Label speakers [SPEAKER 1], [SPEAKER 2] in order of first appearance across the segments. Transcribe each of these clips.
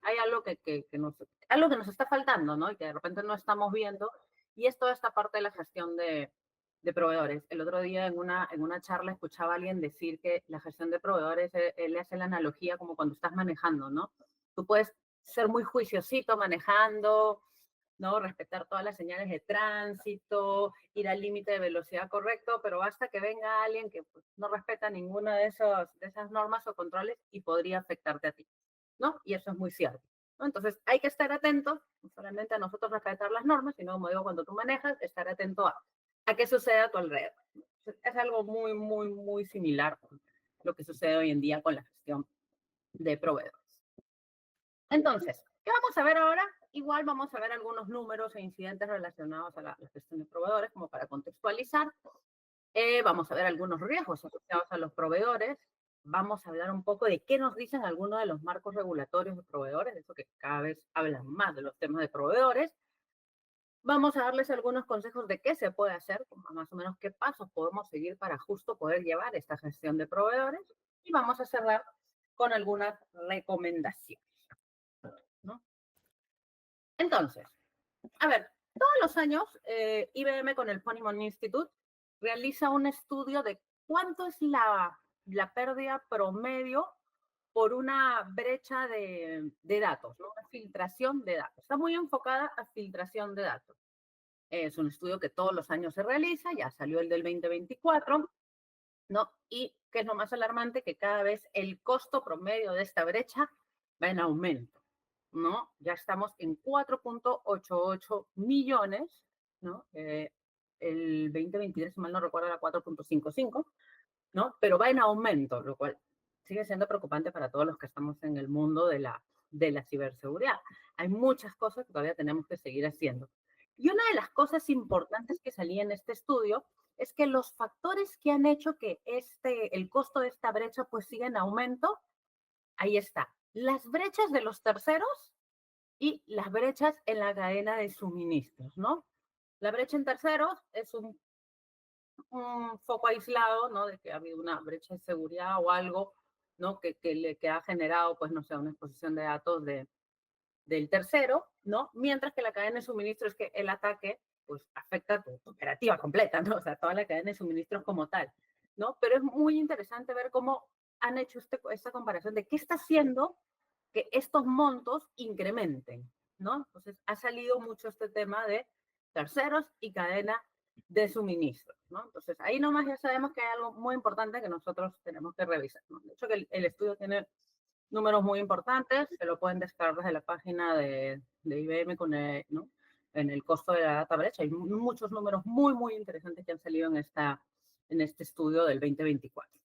[SPEAKER 1] Hay algo que nos está faltando, ¿no? Y que de repente no estamos viendo, y es toda esta parte de la gestión de proveedores. El otro día en una charla escuchaba a alguien decir que la gestión de proveedores, él le hace la analogía como cuando estás manejando, ¿no? Tú puedes ser muy juiciosito manejando, ¿no? Respetar todas las señales de tránsito, ir al límite de velocidad correcto, pero basta que venga alguien que pues, no respeta ninguna de esas normas o controles y podría afectarte a ti, ¿no? Y eso es muy cierto, ¿no? Entonces hay que estar atentos, no solamente a nosotros respetar las normas, sino, como digo, cuando tú manejas, estar atento a qué sucede a tu alrededor. Es algo muy, muy, muy similar a lo que sucede hoy en día con la gestión de proveedores. Entonces, ¿qué vamos a ver ahora? Igual vamos a ver algunos números e incidentes relacionados a la gestión de proveedores, como para contextualizar. Vamos a ver algunos riesgos asociados a los proveedores. Vamos a hablar un poco de qué nos dicen algunos de los marcos regulatorios de proveedores, de eso que cada vez hablan más de los temas de proveedores. Vamos a darles algunos consejos de qué se puede hacer, más o menos qué pasos podemos seguir para justo poder llevar esta gestión de proveedores. Y vamos a cerrar con algunas recomendaciones, ¿no? Entonces, a ver, todos los años IBM con el Ponemon Institute realiza un estudio de cuánto es la pérdida promedio por una brecha de datos, ¿no? Una filtración de datos. Está muy enfocada a filtración de datos. Es un estudio que todos los años se realiza, ya salió el del 2024, ¿no? Y que es lo más alarmante, que cada vez el costo promedio de esta brecha va en aumento, ¿no? Ya estamos en 4.88 millones, ¿no? El 2023, si mal no recuerdo, era 4.55, ¿no? Pero va en aumento, lo cual sigue siendo preocupante para todos los que estamos en el mundo de la ciberseguridad. Hay muchas cosas que todavía tenemos que seguir haciendo. Y una de las cosas importantes que salía en este estudio es que los factores que han hecho que el costo de esta brecha pues siga en aumento, ahí está. Las brechas de los terceros y las brechas en la cadena de suministros, ¿no? La brecha en terceros es un foco aislado, ¿no? De que ha habido una brecha de seguridad o algo, ¿no? Que ha generado, pues, no sé, una exposición de datos del tercero, ¿no? Mientras que la cadena de suministro es que el ataque, pues, afecta a tu operativa completa, ¿no? O sea, toda la cadena de suministros como tal, ¿no? Pero es muy interesante ver cómo han hecho esta comparación de qué está haciendo que estos montos incrementen, ¿no? Entonces, ha salido mucho este tema de terceros y cadena de suministro, ¿no? Entonces, ahí nomás ya sabemos que hay algo muy importante que nosotros tenemos que revisar, ¿no? De hecho, que el estudio tiene números muy importantes, se lo pueden descargar desde la página de IBM ¿no? En el costo de la data breach. Hay muchos números muy, muy interesantes que han salido en este estudio del 2024,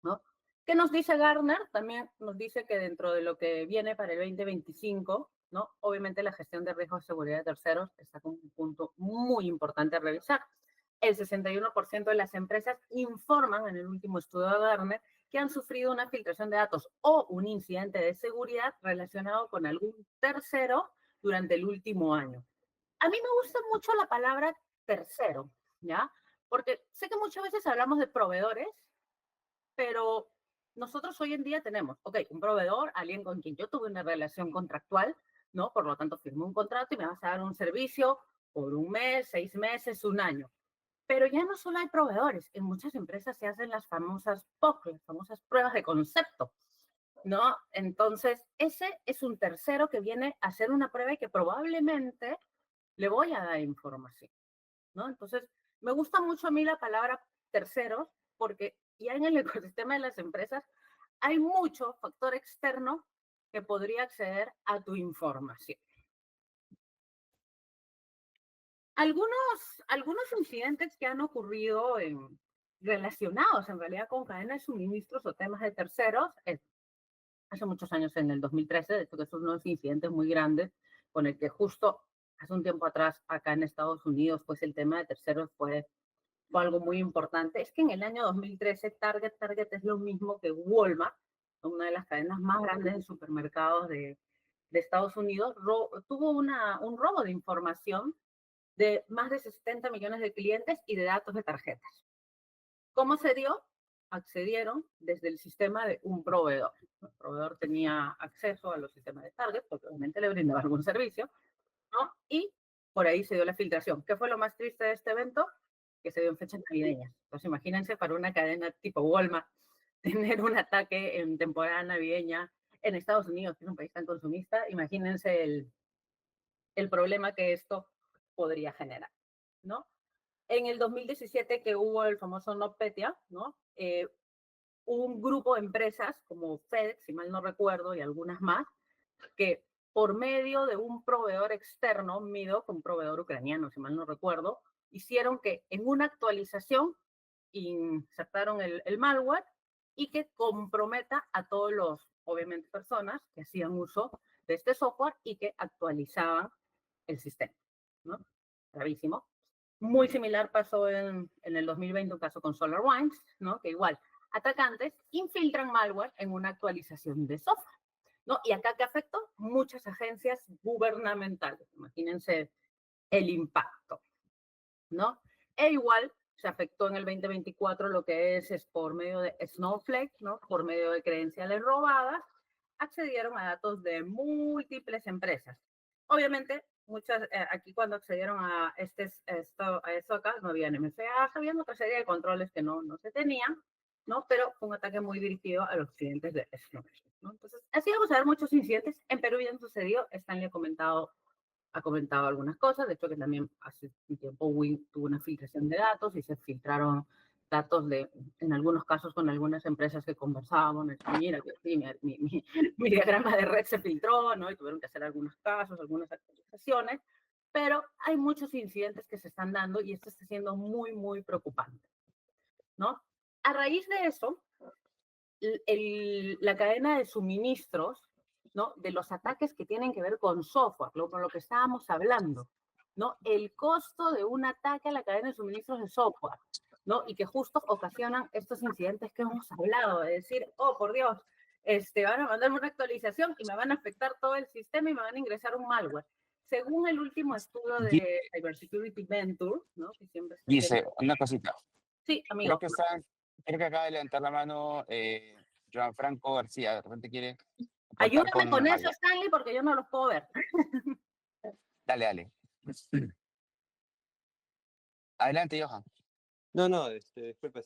[SPEAKER 1] ¿no? ¿Qué nos dice Gartner? También nos dice que dentro de lo que viene para el 2025, ¿no? Obviamente la gestión de riesgos de seguridad de terceros está como un punto muy importante a revisar. El 61% de las empresas informan en el último estudio de Gartner que han sufrido una filtración de datos o un incidente de seguridad relacionado con algún tercero durante el último año. A mí me gusta mucho la palabra tercero, ¿ya? Porque sé que muchas veces hablamos de proveedores, pero nosotros hoy en día tenemos, ok, un proveedor, alguien con quien yo tuve una relación contractual, ¿no? Por lo tanto, firmé un contrato y me vas a dar un servicio por un mes, 6 meses, un año. Pero ya no solo hay proveedores, en muchas empresas se hacen las famosas POC, las famosas pruebas de concepto, ¿no? Entonces, ese es un tercero que viene a hacer una prueba y que probablemente le voy a dar información, ¿no? Entonces, me gusta mucho a mí la palabra terceros porque ya en el ecosistema de las empresas hay mucho factor externo que podría acceder a tu información. Algunos incidentes que han ocurrido relacionados en realidad con cadenas de suministros o temas de terceros, hace muchos años, en el 2013, de hecho que son unos incidentes muy grandes, con el que justo hace un tiempo atrás acá en Estados Unidos, pues el tema de terceros fue algo muy importante. Es que en el año 2013 Target es lo mismo que Walmart, una de las cadenas más grandes de supermercados de Estados Unidos, tuvo un robo de información de más de 70 millones de clientes y de datos de tarjetas. ¿Cómo se dio? Accedieron desde el sistema de un proveedor. El proveedor tenía acceso a los sistemas de target, porque obviamente le brindaba algún servicio, ¿no? Y por ahí se dio la filtración. ¿Qué fue lo más triste de este evento? Que se dio en fechas navideñas. Entonces, imagínense para una cadena tipo Walmart tener un ataque en temporada navideña en Estados Unidos, que es un país tan consumista, imagínense el problema que esto podría generar, ¿no? En el 2017 que hubo el famoso NotPetya, ¿no? Un grupo de empresas como FedEx, si mal no recuerdo, y algunas más, que por medio de un proveedor externo, Mido, un proveedor ucraniano, si mal no recuerdo, hicieron que en una actualización insertaron el malware y que comprometa a todos los, obviamente, personas que hacían uso de este software y que actualizaban el sistema, ¿no? Gravísimo. Muy similar pasó en el 2020 un caso con SolarWinds, ¿no? Que igual, atacantes infiltran malware en una actualización de software, ¿no? Y acá que afectó muchas agencias gubernamentales. Imagínense el impacto, ¿no? E igual se afectó en el 2024 lo que es por medio de Snowflake, ¿no? Por medio de credenciales robadas, accedieron a datos de múltiples empresas. Obviamente, muchas, aquí cuando accedieron a, a esto acá, no había MFA, había otra serie de controles que no se tenían, ¿no? Pero fue un ataque muy dirigido a los clientes de Snowflake, ¿no? Entonces, así vamos a ver muchos incidentes. En Perú ya han sucedido, Stanley ha comentado algunas cosas, de hecho que también hace un tiempo Win tuvo una filtración de datos y se filtraron datos de, en algunos casos con algunas empresas que conversábamos, mira, que sí, mi diagrama de red se filtró, ¿no? Y tuvieron que hacer algunos casos, algunas actualizaciones, pero hay muchos incidentes que se están dando y esto está siendo muy, muy preocupante, ¿no? A raíz de eso, la cadena de suministros, ¿no? De los ataques que tienen que ver con software, con lo que estábamos hablando, ¿no? El costo de un ataque a la cadena de suministros de software, ¿no? Y que justo ocasionan estos incidentes que hemos hablado, de decir, oh, por Dios, van a mandarme una actualización y me van a afectar todo el sistema y me van a ingresar un malware. Según el último estudio de Cybersecurity Venture, ¿no? Que siempre está
[SPEAKER 2] Dice,
[SPEAKER 1] haciendo...
[SPEAKER 2] una cosita.
[SPEAKER 1] Sí,
[SPEAKER 2] Creo
[SPEAKER 1] amigo.
[SPEAKER 2] que está, creo que acaba de levantar la mano Joan Franco García. De repente quiere aportar
[SPEAKER 1] Ayúdame con
[SPEAKER 2] con
[SPEAKER 1] eso,
[SPEAKER 2] algo.
[SPEAKER 1] Stanley, porque yo no los puedo ver.
[SPEAKER 2] Dale, dale. Adelante, Johan.
[SPEAKER 3] No, disculpa,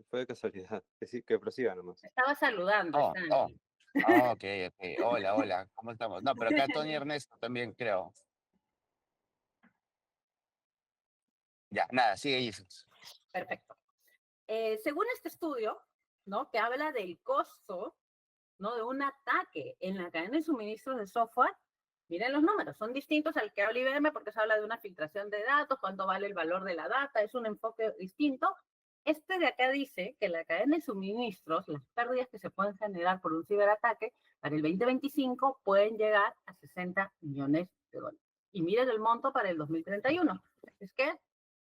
[SPEAKER 3] fue de casualidad. Que sí, que prosiga nomás.
[SPEAKER 1] Estaba saludando,
[SPEAKER 2] Oh, oh.
[SPEAKER 1] Stanley.
[SPEAKER 2] Oh, ok, ok. Hola, hola. ¿Cómo estamos? No, pero acá Tony Ernesto también, creo. Ya, nada, sigue Jesus.
[SPEAKER 1] Perfecto. Según este estudio, ¿no? Que habla del costo, ¿no? De un ataque en la cadena de suministros de software, miren los números, son distintos al que habla IBM porque se habla de una filtración de datos, cuánto vale el valor de la data, es un enfoque distinto. Este de acá dice que la cadena de suministros, las pérdidas que se pueden generar por un ciberataque para el 2025 pueden llegar a 60 millones de dólares. Y miren el monto para el 2031. Es que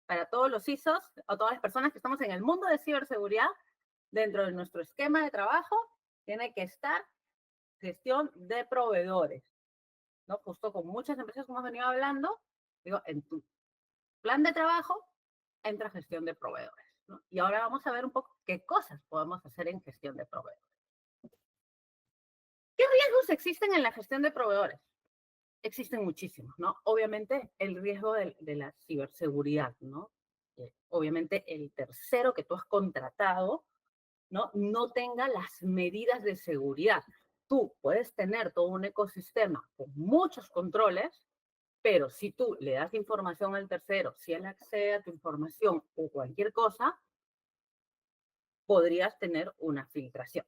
[SPEAKER 1] para todos los ISOs o todas las personas que estamos en el mundo de ciberseguridad, dentro de nuestro esquema de trabajo, tiene que estar gestión de proveedores, ¿no? Justo con muchas empresas como hemos venido hablando, digo, en tu plan de trabajo entra gestión de proveedores, ¿no? Y ahora vamos a ver un poco qué cosas podemos hacer en gestión de proveedores. ¿Qué riesgos existen en la gestión de proveedores? Existen muchísimos, ¿no? Obviamente el riesgo de la ciberseguridad, ¿no? Obviamente el tercero que tú has contratado, ¿no? No tenga las medidas de seguridad. Tú puedes tener todo un ecosistema con muchos controles, pero si tú le das información al tercero, si él accede a tu información o cualquier cosa, podrías tener una filtración,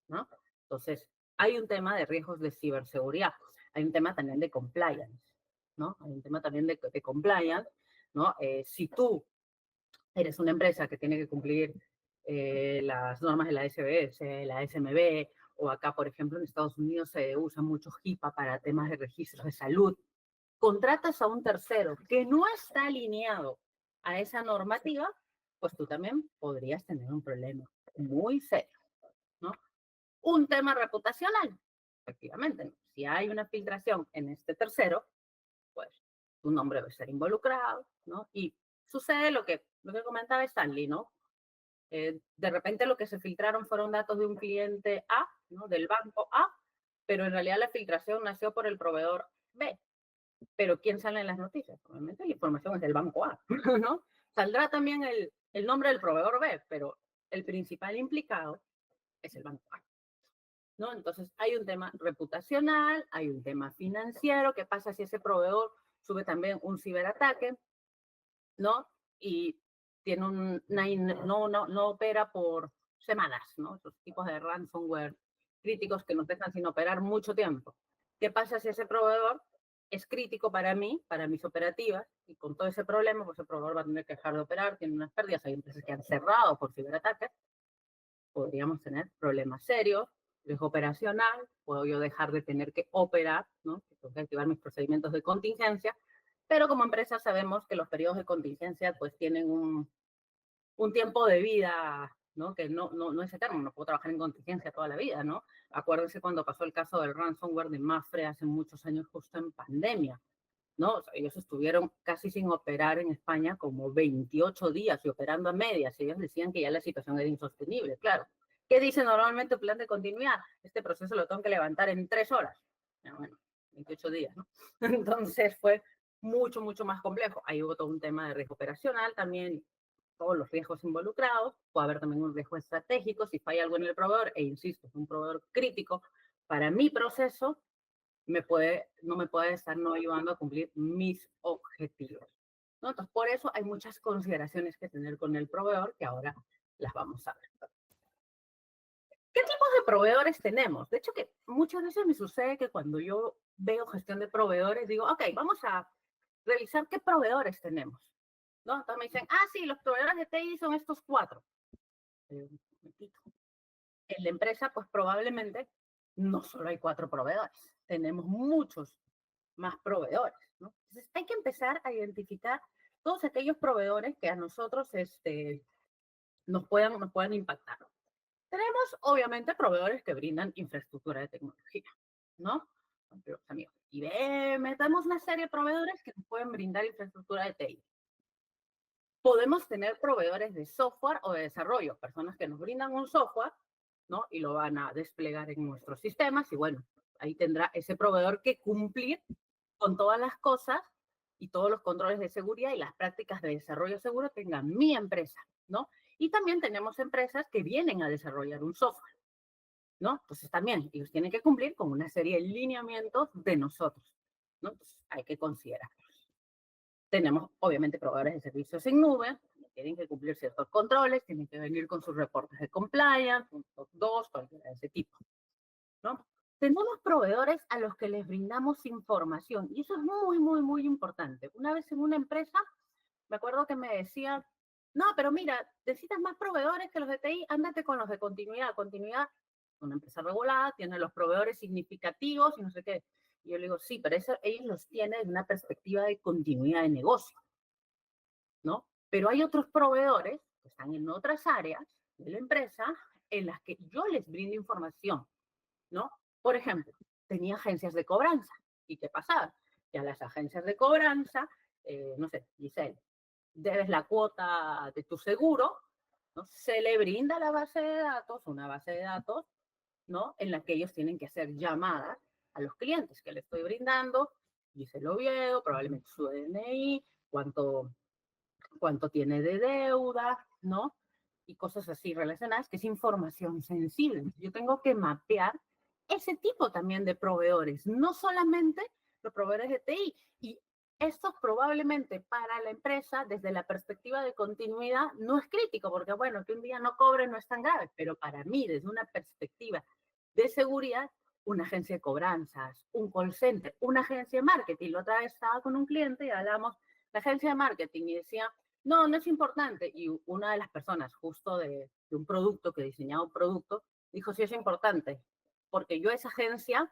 [SPEAKER 1] ¿no? Entonces, hay un tema de riesgos de ciberseguridad, hay un tema también de compliance, ¿no? Hay un tema también de compliance, ¿no? Si tú eres una empresa que tiene que cumplir las normas de la SBS, la SMB, o acá, por ejemplo, en Estados Unidos se usa mucho HIPAA para temas de registros de salud, contratas a un tercero que no está alineado a esa normativa, pues tú también podrías tener un problema muy serio, ¿no? Un tema reputacional, efectivamente, ¿no? Si hay una filtración en este tercero, pues tu nombre va a estar involucrado, ¿no? Y sucede lo que comentaba Stanley, ¿no? De repente lo que se filtraron fueron datos de un cliente A, ¿no? Del banco A, pero en realidad la filtración nació por el proveedor B. Pero ¿quién sale en las noticias? Obviamente la información es del banco A, ¿no? Saldrá también el nombre del proveedor B, pero el principal implicado es el banco A, ¿no? Entonces hay un tema reputacional, hay un tema financiero. ¿Qué pasa si ese proveedor sube también un ciberataque, ¿no? Y tiene no opera por semanas, ¿no? Esos tipos de ransomware críticos que nos dejan sin operar mucho tiempo. ¿Qué pasa si ese proveedor es crítico para mí, para mis operativas, y con todo ese problema, pues el proveedor va a tener que dejar de operar, tiene unas pérdidas, hay empresas que han cerrado por ciberataques, podríamos tener problemas serios, riesgo operacional, puedo yo dejar de tener que operar, ¿no? Tengo que activar mis procedimientos de contingencia, pero como empresa sabemos que los periodos de contingencia pues tienen un tiempo de vida, ¿no? Que no es eterno, no puedo trabajar en contingencia toda la vida, ¿no? Acuérdense cuando pasó el caso del ransomware de Mapfre hace muchos años, justo en pandemia, ¿no? O sea, ellos estuvieron casi sin operar en España como 28 días y operando a medias. Ellos decían que ya la situación era insostenible, claro. ¿Qué dice normalmente el plan de continuidad? Este proceso lo tengo que levantar en 3 horas. Bueno, 28 días, ¿no? Entonces fue mucho más complejo. Ahí hubo todo un tema de riesgo operacional también, todos los riesgos involucrados. Puede haber también un riesgo estratégico si falla algo en el proveedor, e insisto, es un proveedor crítico para mi proceso, no me puede estar no ayudando a cumplir mis objetivos, ¿no? Entonces, por eso hay muchas consideraciones que tener con el proveedor que ahora las vamos a ver. ¿Qué tipos de proveedores tenemos? De hecho, que muchas veces me sucede que cuando yo veo gestión de proveedores, digo, ok, vamos a revisar qué proveedores tenemos, ¿no? Entonces me dicen, sí, los proveedores de TI son estos 4. Un momentito. En la empresa, pues probablemente no solo hay 4 proveedores, tenemos muchos más proveedores, ¿no? Entonces hay que empezar a identificar todos aquellos proveedores que a nosotros nos puedan impactar. Tenemos, obviamente, proveedores que brindan infraestructura de tecnología, ¿no? Los amigos IBM, tenemos una serie de proveedores que nos pueden brindar infraestructura de TI. Podemos tener proveedores de software o de desarrollo, personas que nos brindan un software, ¿no? Y lo van a desplegar en nuestros sistemas y bueno, ahí tendrá ese proveedor que cumplir con todas las cosas y todos los controles de seguridad y las prácticas de desarrollo seguro tenga mi empresa, ¿no? Y también tenemos empresas que vienen a desarrollar un software, ¿no? Entonces también ellos tienen que cumplir con una serie de lineamientos de nosotros, ¿no? Entonces hay que considerarlos. Tenemos, obviamente, proveedores de servicios en nube, tienen que cumplir ciertos controles, tienen que venir con sus reportes de compliance, un SOC 2, cualquiera de ese tipo, ¿no? Tenemos proveedores a los que les brindamos información y eso es muy importante. Una vez en una empresa, me acuerdo que me decían, no, pero mira, necesitas más proveedores que los de TI, ándate con los de continuidad. Continuidad, una empresa regulada, tiene los proveedores significativos y no sé qué. Y yo le digo, sí, pero eso ellos los tienen desde una perspectiva de continuidad de negocio, ¿no? Pero hay otros proveedores que están en otras áreas de la empresa en las que yo les brindo información, ¿no? Por ejemplo, tenía agencias de cobranza. ¿Y qué pasaba? Que a las agencias de cobranza, no sé, Giselle, debes la cuota de tu seguro, ¿no? Se le brinda la base de datos, una base de datos, ¿no? En la que ellos tienen que hacer llamadas a los clientes que le estoy brindando, Giselle Oviedo, probablemente su DNI, cuánto tiene de deuda, ¿no? Y cosas así relacionadas, que es información sensible. Yo tengo que mapear ese tipo también de proveedores, no solamente los proveedores de TI. Y esto probablemente para la empresa, desde la perspectiva de continuidad, no es crítico, porque bueno, que un día no cobre no es tan grave, pero para mí, desde una perspectiva de seguridad, una agencia de cobranzas, un call center, una agencia de marketing. La otra vez estaba con un cliente y hablamos la agencia de marketing y decía, no es importante. Y una de las personas justo de un producto, que diseñaba un producto, dijo, sí es importante, porque yo a esa agencia,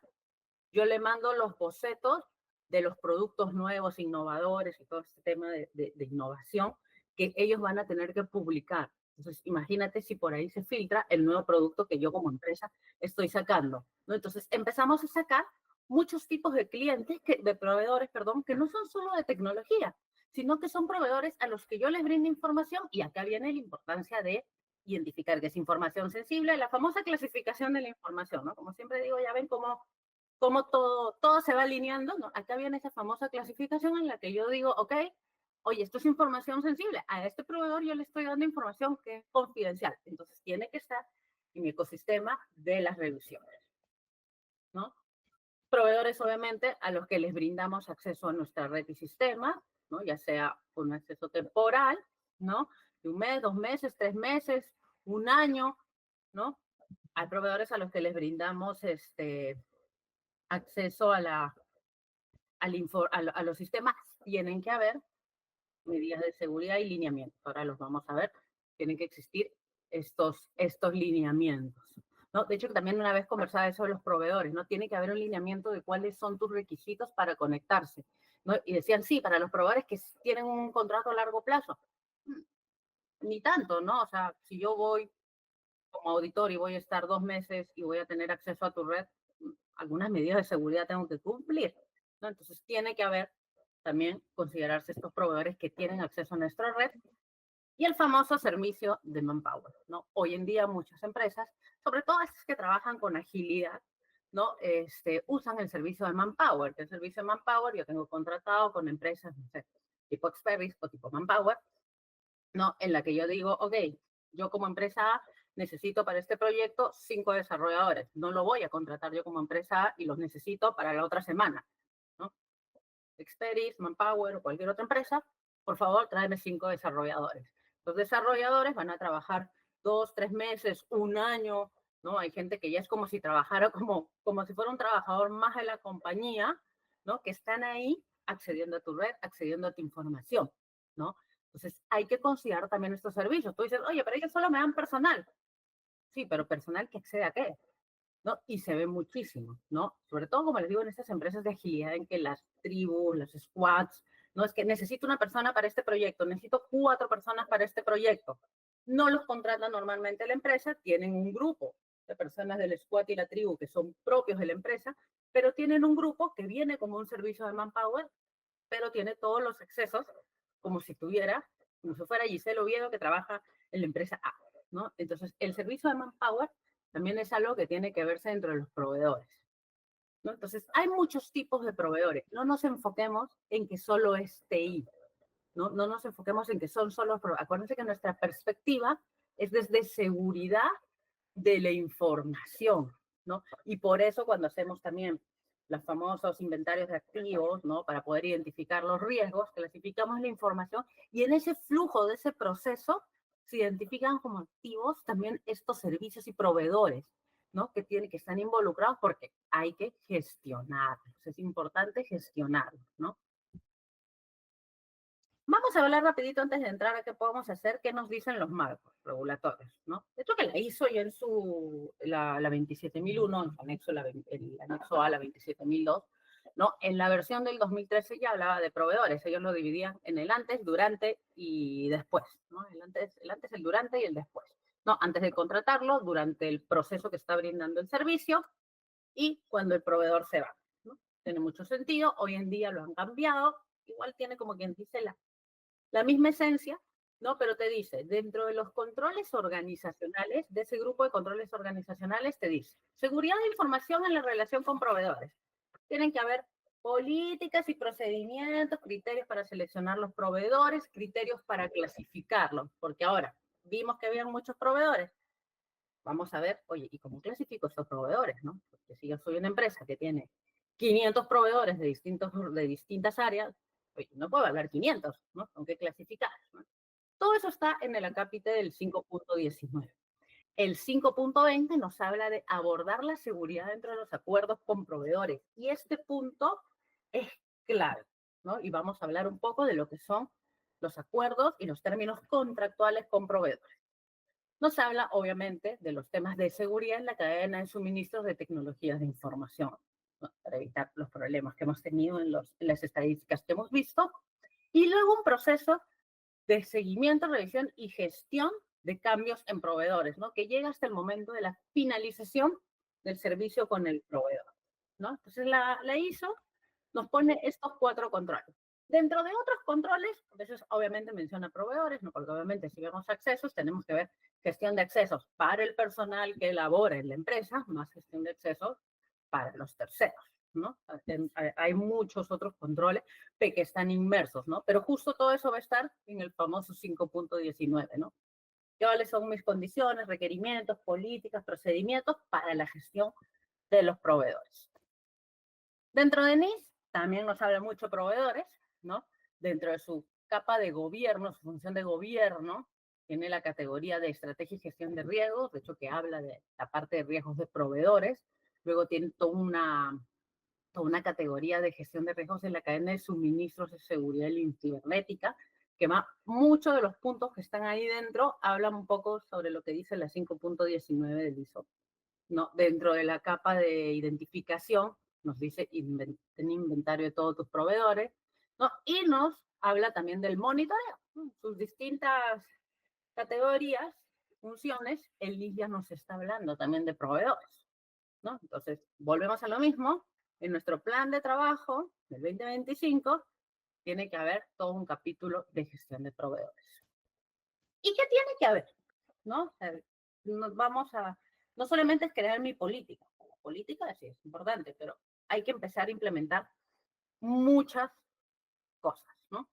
[SPEAKER 1] yo le mando los bocetos de los productos nuevos, innovadores y todo este tema de innovación que ellos van a tener que publicar. Entonces, imagínate si por ahí se filtra el nuevo producto que yo como empresa estoy sacando, ¿no? Entonces, empezamos a sacar muchos tipos de clientes, de proveedores, perdón, que no son solo de tecnología, sino que son proveedores a los que yo les brindo información, y acá viene la importancia de identificar que es información sensible, la famosa clasificación de la información, ¿no? Como siempre digo, ya ven cómo todo se va alineando, ¿no? Acá viene esa famosa clasificación en la que yo digo, ok, oye, esto es información sensible, a este proveedor yo le estoy dando información que es confidencial, entonces tiene que estar en mi ecosistema de las revisiones, ¿no? Proveedores, obviamente, a los que les brindamos acceso a nuestra red y sistema, ¿no? Ya sea un acceso temporal, ¿no? De 1 mes, 2 meses, 3 meses, 1 año, ¿no? Hay proveedores a los que les brindamos acceso a los sistemas. Tienen que haber medidas de seguridad y lineamientos. Ahora los vamos a ver. Tienen que existir estos lineamientos, ¿no? De hecho, también una vez conversaba eso de los proveedores, ¿no? Tiene que haber un lineamiento de cuáles son tus requisitos para conectarse, ¿no? Y decían, sí, para los proveedores que tienen un contrato a largo plazo. Ni tanto, ¿no? O sea, si yo voy como auditor y voy a estar 2 meses y voy a tener acceso a tu red, algunas medidas de seguridad tengo que cumplir, ¿no? Entonces tiene que haber también considerarse estos proveedores que tienen acceso a nuestra red y el famoso servicio de Manpower, ¿no? Hoy en día muchas empresas, sobre todo esas que trabajan con agilidad, ¿no? Usan el servicio de Manpower, que el servicio de Manpower yo tengo contratado con empresas, no sé, tipo Experis o tipo Manpower, ¿no? En la que yo digo, ok, yo como empresa A necesito para este proyecto 5 desarrolladores. No lo voy a contratar yo como empresa A y los necesito para la otra semana, ¿no? Experis, Manpower o cualquier otra empresa, por favor, tráeme 5 desarrolladores. Los desarrolladores van a trabajar 2, 3 meses, 1 año, ¿no? Hay gente que ya es como si trabajara como si fuera un trabajador más de la compañía, ¿no? Que están ahí accediendo a tu red, accediendo a tu información, ¿no? Entonces, hay que considerar también estos servicios. Tú dices, oye, pero ellos solo me dan personal. Sí, pero personal que accede a qué, ¿no? Y se ve muchísimo, ¿no? Sobre todo, como les digo, en estas empresas de agilidad en que las tribus, los squads, no es que necesito una persona para este proyecto, necesito 4 personas para este proyecto. No los contrata normalmente la empresa, tienen un grupo de personas del squad y la tribu que son propios de la empresa, pero tienen un grupo que viene como un servicio de Manpower, pero tiene todos los accesos como si fuera Giselle Oviedo que trabaja en la empresa A, ¿no? Entonces, el servicio de Manpower también es algo que tiene que verse dentro de los proveedores, ¿no? Entonces, hay muchos tipos de proveedores. No nos enfoquemos en que solo es TI, ¿no? No nos enfoquemos en que son solo proveedores. Acuérdense que nuestra perspectiva es desde seguridad de la información, ¿no? Y por eso cuando hacemos también los famosos inventarios de activos, ¿no? Para poder identificar los riesgos, clasificamos la información y en ese flujo de ese proceso se identifican como activos también estos servicios y proveedores, ¿no? Que están involucrados porque hay que gestionarlos. Es importante gestionarlos, ¿no? Vamos a hablar rapidito antes de entrar a qué podemos hacer, qué nos dicen los marcos regulatorios, ¿no? De hecho, que la hizo ya en la 27001, el anexo A, la 27002, ¿no? En la versión del 2013 ya hablaba de proveedores, ellos lo dividían en el antes, durante y después, ¿no? El antes, el durante y el después, ¿no? Antes de contratarlo, durante el proceso que está brindando el servicio y cuando el proveedor se va, ¿no? Tiene mucho sentido, hoy en día lo han cambiado, igual tiene como quien dice la misma esencia, ¿no? Pero te dice, dentro de los controles organizacionales, de ese grupo de controles organizacionales, te dice, seguridad de información en la relación con proveedores. Tienen que haber políticas y procedimientos, criterios para seleccionar los proveedores, criterios para clasificarlos, porque ahora vimos que habían muchos proveedores. Vamos a ver, oye, ¿y cómo clasifico estos proveedores, no? Porque si yo soy una empresa que tiene 500 proveedores de distintas áreas, oye, no puedo hablar 500, ¿no? Tengo que clasificar, ¿no? Todo eso está en el acápite del 5.19. El 5.20 nos habla de abordar la seguridad dentro de los acuerdos con proveedores. Y este punto es clave, ¿no? Y vamos a hablar un poco de lo que son los acuerdos y los términos contractuales con proveedores. Nos habla, obviamente, de los temas de seguridad en la cadena de suministros de tecnologías de información, ¿no? Para evitar los problemas que hemos tenido en las estadísticas que hemos visto. Y luego un proceso de seguimiento, revisión y gestión de cambios en proveedores, ¿no? Que llega hasta el momento de la finalización del servicio con el proveedor, ¿no? Entonces la ISO nos pone estos 4 controles. Dentro de otros controles, a veces obviamente menciona proveedores, ¿no? Porque obviamente si vemos accesos, tenemos que ver gestión de accesos para el personal que labora en la empresa, más gestión de accesos para los terceros, ¿no? Hay muchos otros controles que están inmersos, ¿no? Pero justo todo eso va a estar en el famoso 5.19, ¿no? ¿Cuáles son mis condiciones, requerimientos, políticas, procedimientos para la gestión de los proveedores? Dentro de NIS también nos habla mucho proveedores, ¿no? Dentro de su capa de gobierno, su función de gobierno, tiene la categoría de estrategia y gestión de riesgos, de hecho que habla de la parte de riesgos de proveedores. Luego tiene toda una categoría de gestión de riesgos en la cadena de suministros de seguridad cibernética, que muchos de los puntos que están ahí dentro hablan un poco sobre lo que dice la 5.19 del ISO, ¿no? Dentro de la capa de identificación, nos dice ten inventario de todos tus proveedores, ¿no? Y nos habla también del monitoreo, ¿no? Sus distintas categorías, funciones. El NIS ya nos está hablando también de proveedores, ¿no? Entonces, volvemos a lo mismo. En nuestro plan de trabajo del 2025 tiene que haber todo un capítulo de gestión de proveedores. ¿Y qué tiene que haber? ¿No? O sea, nos vamos a, no solamente es crear mi política, la política sí es importante, pero hay que empezar a implementar muchas cosas, ¿no?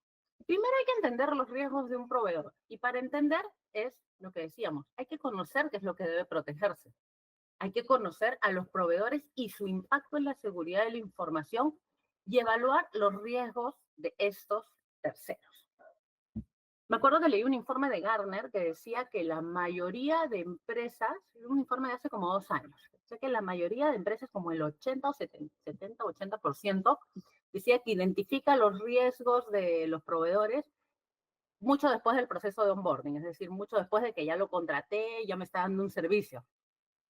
[SPEAKER 1] Primero hay que entender los riesgos de un proveedor, y para entender es lo que decíamos, hay que conocer qué es lo que debe protegerse. Hay que conocer a los proveedores y su impacto en la seguridad de la información y evaluar los riesgos de estos terceros. Me acuerdo que leí un informe de Gartner que decía que la mayoría de empresas, un informe de hace como 2 años, decía que la mayoría de empresas, como el 80 o 70, 80%, decía que identifica los riesgos de los proveedores mucho después del proceso de onboarding, es decir, mucho después de que ya lo contraté, ya me está dando un servicio.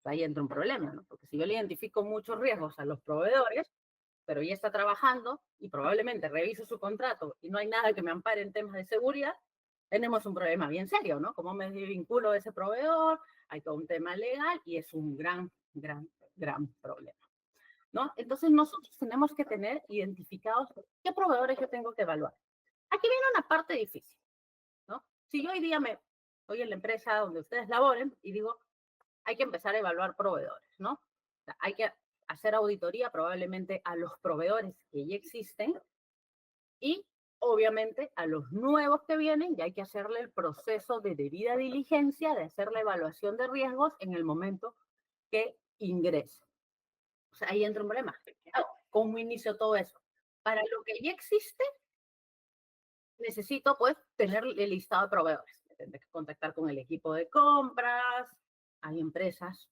[SPEAKER 1] Ahí entra un problema, ¿no? Porque si yo le identifico muchos riesgos a los proveedores, pero ya está trabajando y probablemente reviso su contrato y no hay nada que me ampare en temas de seguridad, tenemos un problema bien serio, ¿no? ¿Cómo me vinculo a ese proveedor? Hay todo un tema legal y es un gran problema, ¿no? Entonces nosotros tenemos que tener identificados qué proveedores yo tengo que evaluar. Aquí viene una parte difícil, ¿no? Si yo hoy día voy en la empresa donde ustedes laboren y digo, hay que empezar a evaluar proveedores, ¿no? O sea, hay que hacer auditoría probablemente a los proveedores que ya existen y obviamente a los nuevos que vienen, y hay que hacerle el proceso de debida diligencia, de hacer la evaluación de riesgos en el momento que ingrese. O sea, ahí entra un problema. ¿Cómo inicio todo eso? Para lo que ya existe, necesito pues tener el listado de proveedores. Tendré que contactar con el equipo de compras. Hay empresas,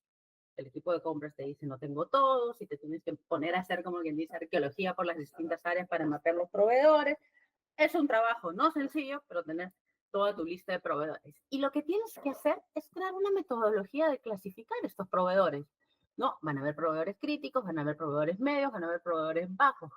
[SPEAKER 1] el equipo de compras te dice no tengo todos, y te tienes que poner a hacer, como quien dice, arqueología por las distintas áreas para mapear los proveedores. Es un trabajo no sencillo, pero tener toda tu lista de proveedores. Y lo que tienes que hacer es crear una metodología de clasificar estos proveedores. No, van a haber proveedores críticos, van a haber proveedores medios, van a haber proveedores bajos.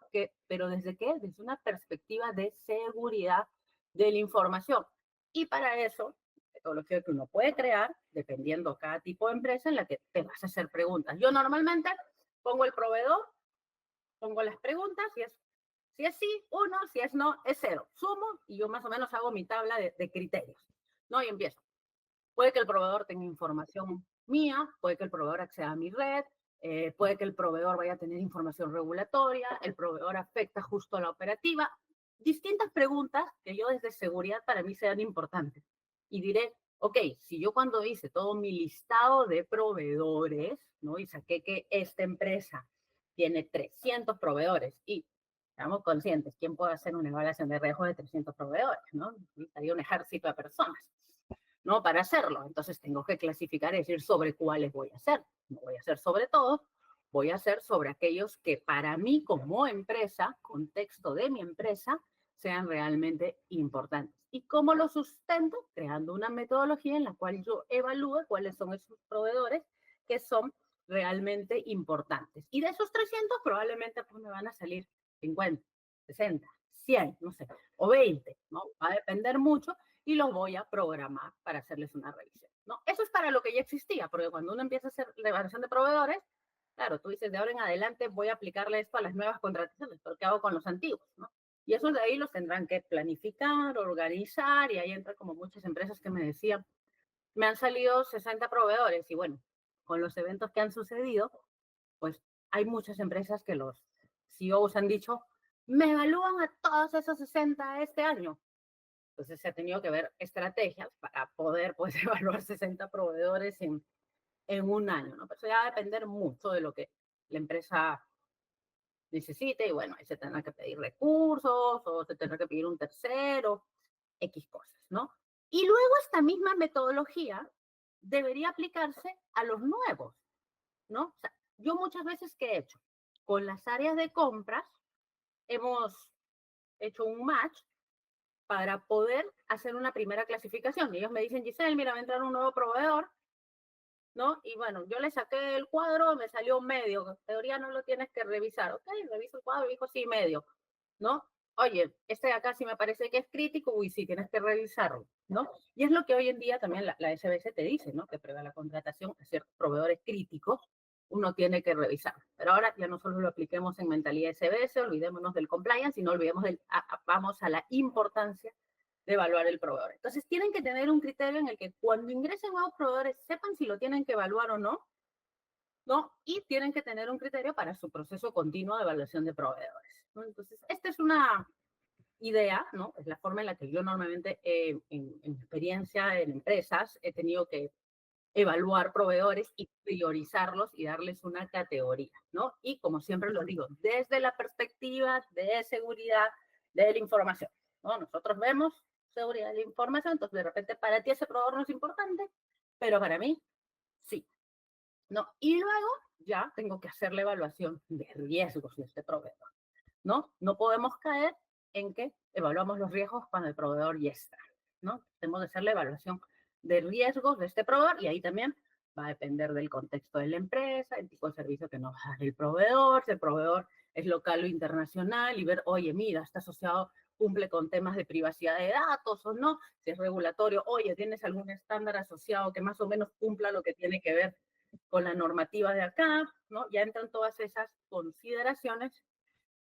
[SPEAKER 1] ¿Pero desde qué? Desde una perspectiva de seguridad de la información. Y para eso, metodología que uno puede crear, dependiendo cada tipo de empresa en la que te vas a hacer preguntas. Yo normalmente pongo el proveedor, pongo las preguntas, si es sí, 1, si es no, es 0. Sumo y yo más o menos hago mi tabla de criterios, ¿no? Y empiezo. Puede que el proveedor tenga información mía, puede que el proveedor acceda a mi red, puede que el proveedor vaya a tener información regulatoria, el proveedor afecta justo a la operativa. Distintas preguntas que yo desde seguridad para mí sean importantes. Y diré, ok, si yo cuando hice todo mi listado de proveedores, ¿no? Y saqué que esta empresa tiene 300 proveedores y estamos conscientes, ¿quién puede hacer una evaluación de riesgo de 300 proveedores, ¿no? Necesitaría un ejército de personas, ¿no? Para hacerlo. Entonces tengo que clasificar y decir sobre cuáles voy a hacer. No voy a hacer sobre todos, voy a hacer sobre aquellos que para mí como empresa, contexto de mi empresa, sean realmente importantes. ¿Y cómo lo sustento? Creando una metodología en la cual yo evalúe cuáles son esos proveedores que son realmente importantes. Y de esos 300 probablemente pues me van a salir 50, 60, 100, no sé, o 20, ¿no? Va a depender mucho y los voy a programar para hacerles una revisión, ¿no? Eso es para lo que ya existía, porque cuando uno empieza a hacer la evaluación de proveedores, claro, tú dices, de ahora en adelante voy a aplicarle esto a las nuevas contrataciones, pero ¿qué hago con los antiguos, no? Y esos de ahí los tendrán que planificar, organizar, y ahí entra como muchas empresas que me decían, me han salido 60 proveedores, y bueno, con los eventos que han sucedido, pues hay muchas empresas que los CEOs han dicho, me evalúan a todos esos 60 este año. Entonces se ha tenido que ver estrategias para poder pues, evaluar 60 proveedores en un año, ¿no? Pero eso ya va a depender mucho de lo que la empresa necesite, y bueno, ahí se tendrá que pedir recursos o se tendrá que pedir un tercero, X cosas, ¿no? Y luego esta misma metodología debería aplicarse a los nuevos, ¿no? O sea, yo muchas veces, ¿qué he hecho? Con las áreas de compras hemos hecho un match para poder hacer una primera clasificación. Y ellos me dicen, Giselle, mira, va a entrar un nuevo proveedor, ¿no? Y bueno, yo le saqué el cuadro, me salió medio. En teoría no lo tienes que revisar. Ok, reviso el cuadro y dijo, sí, medio, ¿no? Oye, este de acá sí me parece que es crítico, uy, sí, tienes que revisarlo, ¿no? Y es lo que hoy en día también la SBS te dice, ¿no? Que previa la contratación, a ciertos proveedores críticos, uno tiene que revisar. Pero ahora ya no solo lo apliquemos en mentalidad SBS, olvidémonos del compliance, sino olvidemos vamos a la importancia de evaluar el proveedor. Entonces, tienen que tener un criterio en el que cuando ingresen nuevos proveedores sepan si lo tienen que evaluar o no, ¿no? Y tienen que tener un criterio para su proceso continuo de evaluación de proveedores, ¿no? Entonces, esta es una idea, ¿no? Es la forma en la que yo normalmente, en experiencia en empresas, he tenido que evaluar proveedores y priorizarlos y darles una categoría, ¿no? Y como siempre lo digo, desde la perspectiva de seguridad de la información, ¿no? Nosotros vemos seguridad de la información, entonces de repente para ti ese proveedor no es importante, pero para mí sí, ¿no? Y luego ya tengo que hacer la evaluación de riesgos de este proveedor, ¿no? No podemos caer en que evaluamos los riesgos cuando el proveedor ya está, ¿no? Tenemos que hacer la evaluación de riesgos de este proveedor y ahí también va a depender del contexto de la empresa, el tipo de servicio que nos da el proveedor, si el proveedor es local o internacional y ver, oye, mira, está asociado, cumple con temas de privacidad de datos o no, si es regulatorio, oye, ¿tienes algún estándar asociado que más o menos cumpla lo que tiene que ver con la normativa de acá? ¿No? Ya entran todas esas consideraciones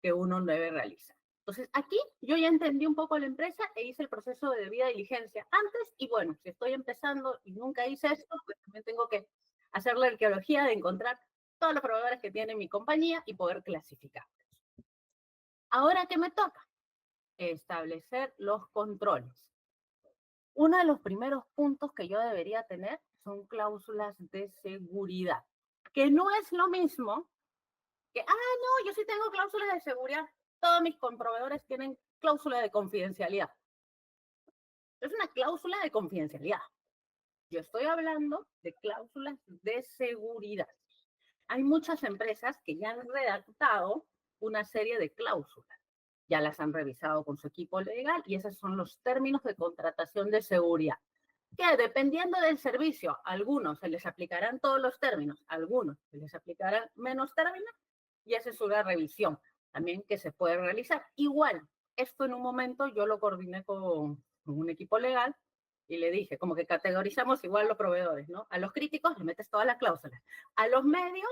[SPEAKER 1] que uno debe realizar. Entonces, aquí yo ya entendí un poco la empresa e hice el proceso de debida diligencia antes y bueno, si estoy empezando y nunca hice esto, pues también tengo que hacer la arqueología de encontrar todos los proveedores que tiene mi compañía y poder clasificarlos. Ahora, ¿qué me toca? Establecer los controles. Uno de los primeros puntos que yo debería tener son cláusulas de seguridad, que no es lo mismo que, no, yo sí tengo cláusulas de seguridad. Todos mis proveedores tienen cláusula de confidencialidad. Es una cláusula de confidencialidad. Yo estoy hablando de cláusulas de seguridad. Hay muchas empresas que ya han redactado una serie de cláusulas. Ya las han revisado con su equipo legal y esos son los términos de contratación de seguridad. Que dependiendo del servicio, a algunos se les aplicarán todos los términos, a algunos se les aplicarán menos términos, y esa es una revisión también que se puede realizar. Igual, esto en un momento yo lo coordiné con un equipo legal y le dije, como que categorizamos igual los proveedores, ¿no? A los críticos les metes todas las cláusulas. A los medios,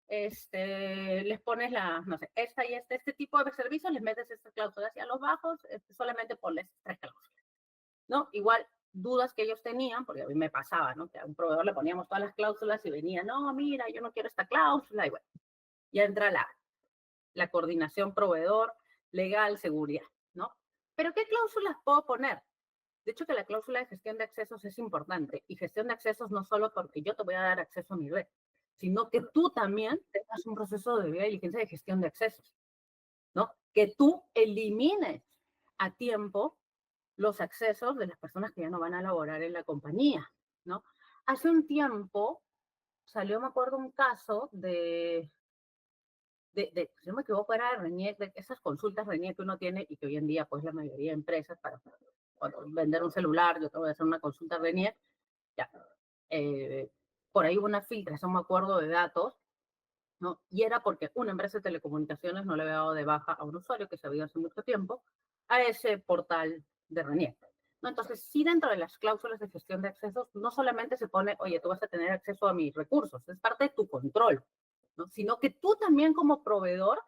[SPEAKER 1] les pones no sé, esta y este tipo de servicios, les metes estas cláusulas. Y a los bajos, solamente ponles 3 cláusulas, ¿no? Igual, dudas que ellos tenían, porque a mí me pasaba, ¿no? Que a un proveedor le poníamos todas las cláusulas y venía, no, mira, yo no quiero esta cláusula, y bueno, ya entra la coordinación proveedor, legal, seguridad, ¿no? Pero ¿qué cláusulas puedo poner? De hecho, que la cláusula de gestión de accesos es importante, y gestión de accesos no solo porque yo te voy a dar acceso a mi red, sino que tú también tengas un proceso de debida diligencia de gestión de accesos, ¿no? Que tú elimines a tiempo los accesos de las personas que ya no van a laborar en la compañía, ¿no? Hace un tiempo salió, me acuerdo, un caso si no me equivoco, era de RENIEC, de esas consultas RENIEC que uno tiene y que hoy en día, pues, la mayoría de empresas, para cuando vender un celular, yo te voy a hacer una consulta RENIEC, ya. Por ahí hubo una filtración, me acuerdo, de datos, ¿no? Y era porque una empresa de telecomunicaciones no le había dado de baja a un usuario que se había hace mucho tiempo a ese portal de RENIEC, ¿no? Entonces, sí, dentro de las cláusulas de gestión de accesos, no solamente se pone, oye, tú vas a tener acceso a mis recursos, es parte de tu control, ¿no? Sino que tú también como proveedor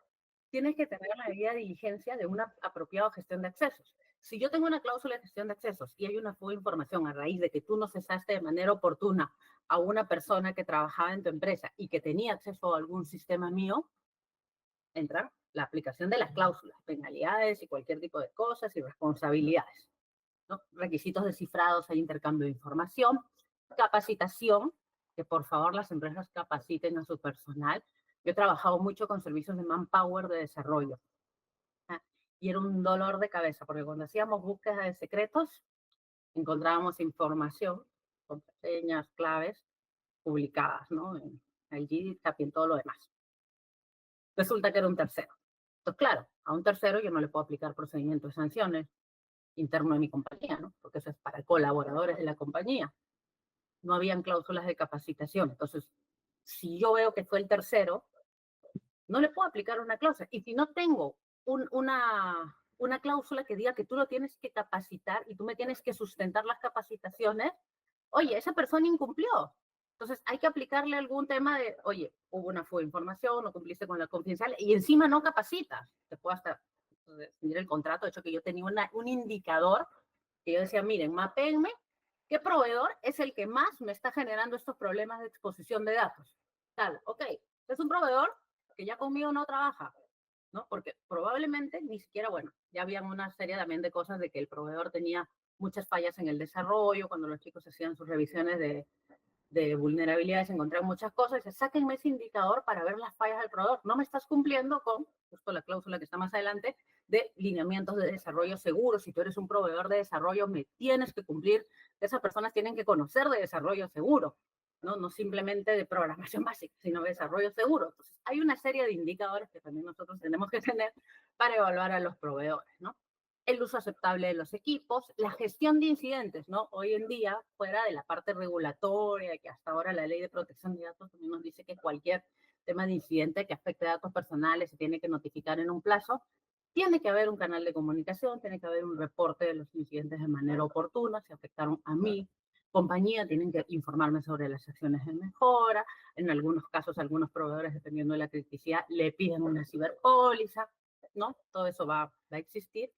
[SPEAKER 1] tienes que tener la debida diligencia de una apropiada gestión de accesos. Si yo tengo una cláusula de gestión de accesos y hay una fuga de información a raíz de que tú no cesaste de manera oportuna a una persona que trabajaba en tu empresa y que tenía acceso a algún sistema mío, entra la aplicación de las cláusulas, penalidades y cualquier tipo de cosas y responsabilidades, ¿no? Requisitos de cifrados al intercambio de información, capacitación, que por favor las empresas capaciten a su personal. Yo he trabajado mucho con servicios de manpower de desarrollo. Y era un dolor de cabeza, porque cuando hacíamos búsqueda de secretos, encontrábamos información, contraseñas, claves, publicadas, ¿no? En allí también todo lo demás. Resulta que era un tercero. Entonces, claro, a un tercero yo no le puedo aplicar procedimientos de sanciones interno de mi compañía, ¿no? Porque eso es para colaboradores de la compañía. No habían cláusulas de capacitación. Entonces, si yo veo que fue el tercero, no le puedo aplicar una cláusula. Y si no tengo una cláusula que diga que tú lo tienes que capacitar y tú me tienes que sustentar las capacitaciones, oye, esa persona incumplió. Entonces hay que aplicarle algún tema de, oye, hubo una fuga de información, no cumpliste con la confidencialidad y encima no capacitas. Te puedo hasta definir el contrato. De hecho, que yo tenía un indicador que yo decía, miren, mapéenme qué proveedor es el que más me está generando estos problemas de exposición de datos. Tal, ok, es un proveedor que ya conmigo no trabaja, ¿no? Porque probablemente ni siquiera, bueno, ya habían una serie también de cosas de que el proveedor tenía muchas fallas en el desarrollo, cuando los chicos hacían sus revisiones de vulnerabilidades, encontraron muchas cosas, y dice, sáquenme ese indicador para ver las fallas del proveedor. No me estás cumpliendo con, justo la cláusula que está más adelante, de lineamientos de desarrollo seguro. Si tú eres un proveedor de desarrollo, me tienes que cumplir. Esas personas tienen que conocer de desarrollo seguro, ¿no? No simplemente de programación básica, sino de desarrollo seguro. Entonces, hay una serie de indicadores que también nosotros tenemos que tener para evaluar a los proveedores, ¿no? El uso aceptable de los equipos, la gestión de incidentes, ¿no? Hoy en día, fuera de la parte regulatoria, que hasta ahora la ley de protección de datos también nos dice que cualquier tema de incidente que afecte a datos personales se tiene que notificar en un plazo, tiene que haber un canal de comunicación, tiene que haber un reporte de los incidentes de manera oportuna, si afectaron a mí, compañía, tienen que informarme sobre las acciones de mejora, en algunos casos, algunos proveedores, dependiendo de la criticidad, le piden una ciberpóliza, ¿no? Todo eso va a existir.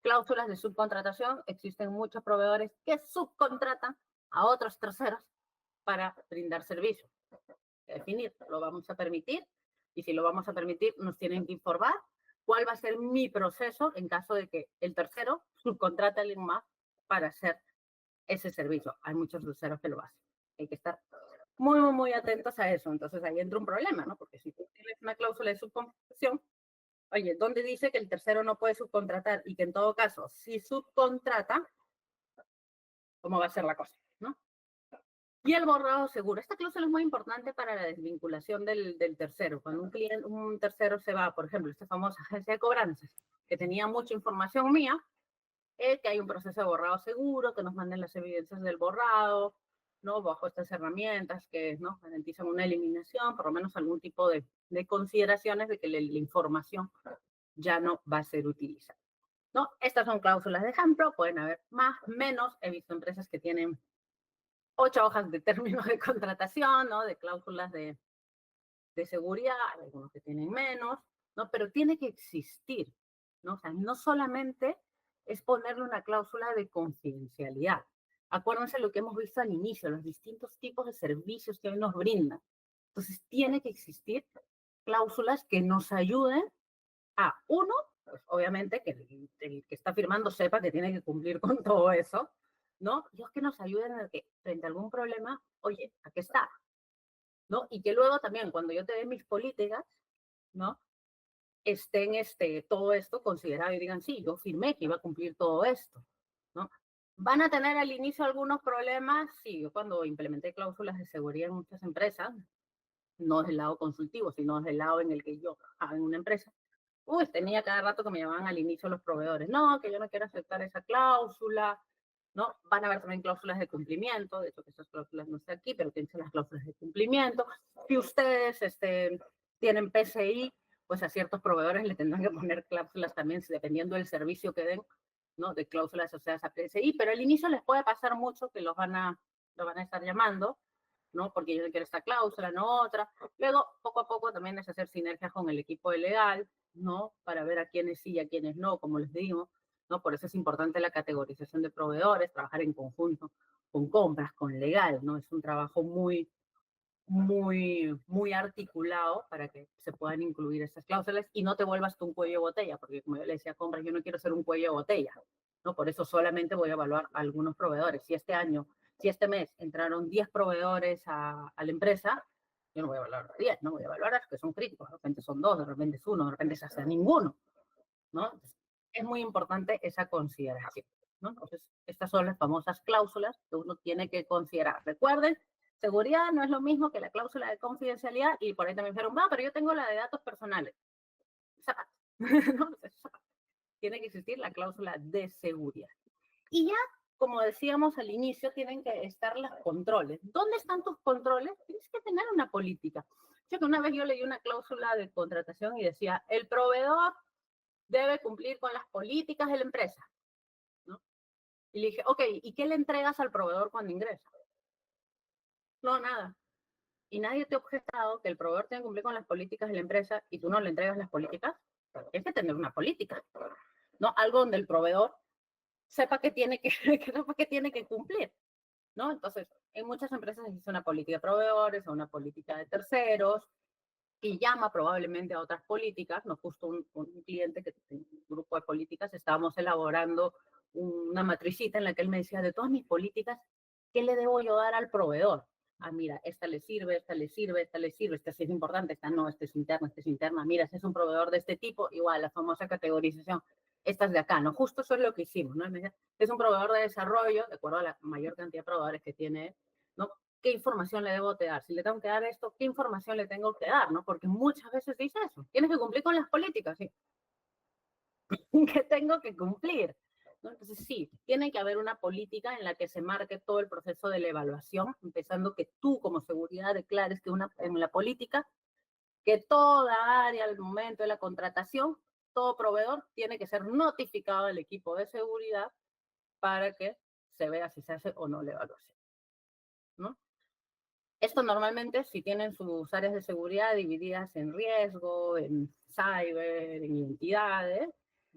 [SPEAKER 1] Cláusulas de subcontratación, existen muchos proveedores que subcontratan a otros terceros para brindar servicios. Definir, lo vamos a permitir, y si lo vamos a permitir, nos tienen que informar cuál va a ser mi proceso en caso de que el tercero subcontrate a alguien más para hacer ese servicio. Hay muchos terceros que lo hacen. Hay que estar muy, muy, muy atentos a eso. Entonces ahí entra un problema, ¿no? Porque si tú tienes una cláusula de subcontratación, oye, ¿dónde dice que el tercero no puede subcontratar? Y que en todo caso, si subcontrata, ¿cómo va a ser la cosa? ¿No? Y el borrado seguro. Esta cláusula es muy importante para la desvinculación del tercero. Cuando un tercero se va, por ejemplo, esta famosa agencia de cobranzas, que tenía mucha información mía, que hay un proceso de borrado seguro, que nos manden las evidencias del borrado, ¿no? Bajo estas herramientas que, ¿no?, garantizan una eliminación, por lo menos algún tipo de consideraciones de que la información ya no va a ser utilizada, ¿no? Estas son cláusulas de ejemplo, pueden haber más, menos. He visto empresas que tienen 8 hojas de términos de contratación, ¿no? De cláusulas de seguridad, algunos que tienen menos, ¿no? Pero tiene que existir, ¿no? O sea, no solamente es ponerle una cláusula de confidencialidad. Acuérdense lo que hemos visto al inicio, los distintos tipos de servicios que hoy nos brindan. Entonces, tiene que existir cláusulas que nos ayuden a, uno, pues obviamente que el que está firmando sepa que tiene que cumplir con todo eso, ¿no? Y es que nos ayuden a que frente a algún problema, oye, aquí está, ¿no? Y que luego también cuando yo te dé mis políticas, ¿no?, estén todo esto considerado y digan, sí, yo firmé que iba a cumplir todo esto, ¿no? ¿Van a tener al inicio algunos problemas? Sí, yo cuando implementé cláusulas de seguridad en muchas empresas, no desde el lado consultivo, sino desde el lado en el que yo trabajaba en una empresa, tenía cada rato que me llamaban al inicio los proveedores, no, que yo no quiero aceptar esa cláusula, ¿no? Van a haber también cláusulas de cumplimiento, de hecho que esas cláusulas no están aquí, pero tienen las cláusulas de cumplimiento. Si ustedes tienen PCI, pues a ciertos proveedores le tendrán que poner cláusulas también, dependiendo del servicio que den, ¿no?, de cláusulas asociadas a PCI, pero al inicio les puede pasar mucho que lo van a estar llamando, ¿no? Porque yo no quiero esta cláusula, no otra. Luego, poco a poco también es hacer sinergias con el equipo de legal, ¿no? Para ver a quiénes sí y a quiénes no, como les digo, ¿no? Por eso es importante la categorización de proveedores, trabajar en conjunto con compras, con legal, ¿no? Es un trabajo muy articulado para que se puedan incluir estas cláusulas y no te vuelvas tú un cuello de botella, porque como yo le decía a compras, yo no quiero ser un cuello de botella, ¿no? Por eso solamente voy a evaluar a algunos proveedores. Si este mes entraron 10 proveedores a la empresa, yo no voy a evaluar a 10, no voy a evaluar a los que son críticos, de repente son 2, de repente es 1, de repente es hasta ninguno, ¿no? Entonces, es muy importante esa consideración, ¿no? Entonces, estas son las famosas cláusulas que uno tiene que considerar. Recuerden, seguridad no es lo mismo que la cláusula de confidencialidad y por ahí también dijeron, no, pero yo tengo la de datos personales. Esa parte, ¿no? Esa parte. Tiene que existir la cláusula de seguridad. Y ya, como decíamos al inicio, tienen que estar los controles. ¿Dónde están tus controles? Tienes que tener una política. Yo que una vez yo leí una cláusula de contratación y decía, el proveedor debe cumplir con las políticas de la empresa, ¿no? Y le dije, ok, ¿y qué le entregas al proveedor cuando ingresa? No, nada. Y nadie te ha objetado que el proveedor tiene que cumplir con las políticas de la empresa y tú no le entregas las políticas. Tienes que tener una política, ¿no? Algo donde el proveedor sepa que tiene que, sepa que tiene que cumplir, ¿no? Entonces, en muchas empresas existe una política de proveedores o una política de terceros y llama probablemente a otras políticas, no justo un cliente que tiene un grupo de políticas, estábamos elaborando una matricita en la que él me decía, de todas mis políticas, ¿qué le debo yo dar al proveedor? Ah, mira, esta le sirve, esta le sirve, esta le sirve, esta sí es importante, esta no, esta es interna, esta es interna. Mira, si es un proveedor de este tipo, igual, la famosa categorización, esta es de acá, ¿no? Justo eso es lo que hicimos, ¿no? Me decía, es un proveedor de desarrollo, de acuerdo a la mayor cantidad de proveedores que tiene, ¿no? ¿Qué información le debo de dar? Si le tengo que dar esto, ¿qué información le tengo que dar? ¿No? Porque muchas veces dice eso. Tienes que cumplir con las políticas, ¿sí? Que tengo que cumplir, ¿no? Entonces, sí, tiene que haber una política en la que se marque todo el proceso de la evaluación, empezando que tú como seguridad declares que en la política, que toda área al momento de la contratación, todo proveedor tiene que ser notificado al equipo de seguridad para que se vea si se hace o no la evaluación, ¿no? Esto normalmente, si tienen sus áreas de seguridad divididas en riesgo, en cyber, en identidades,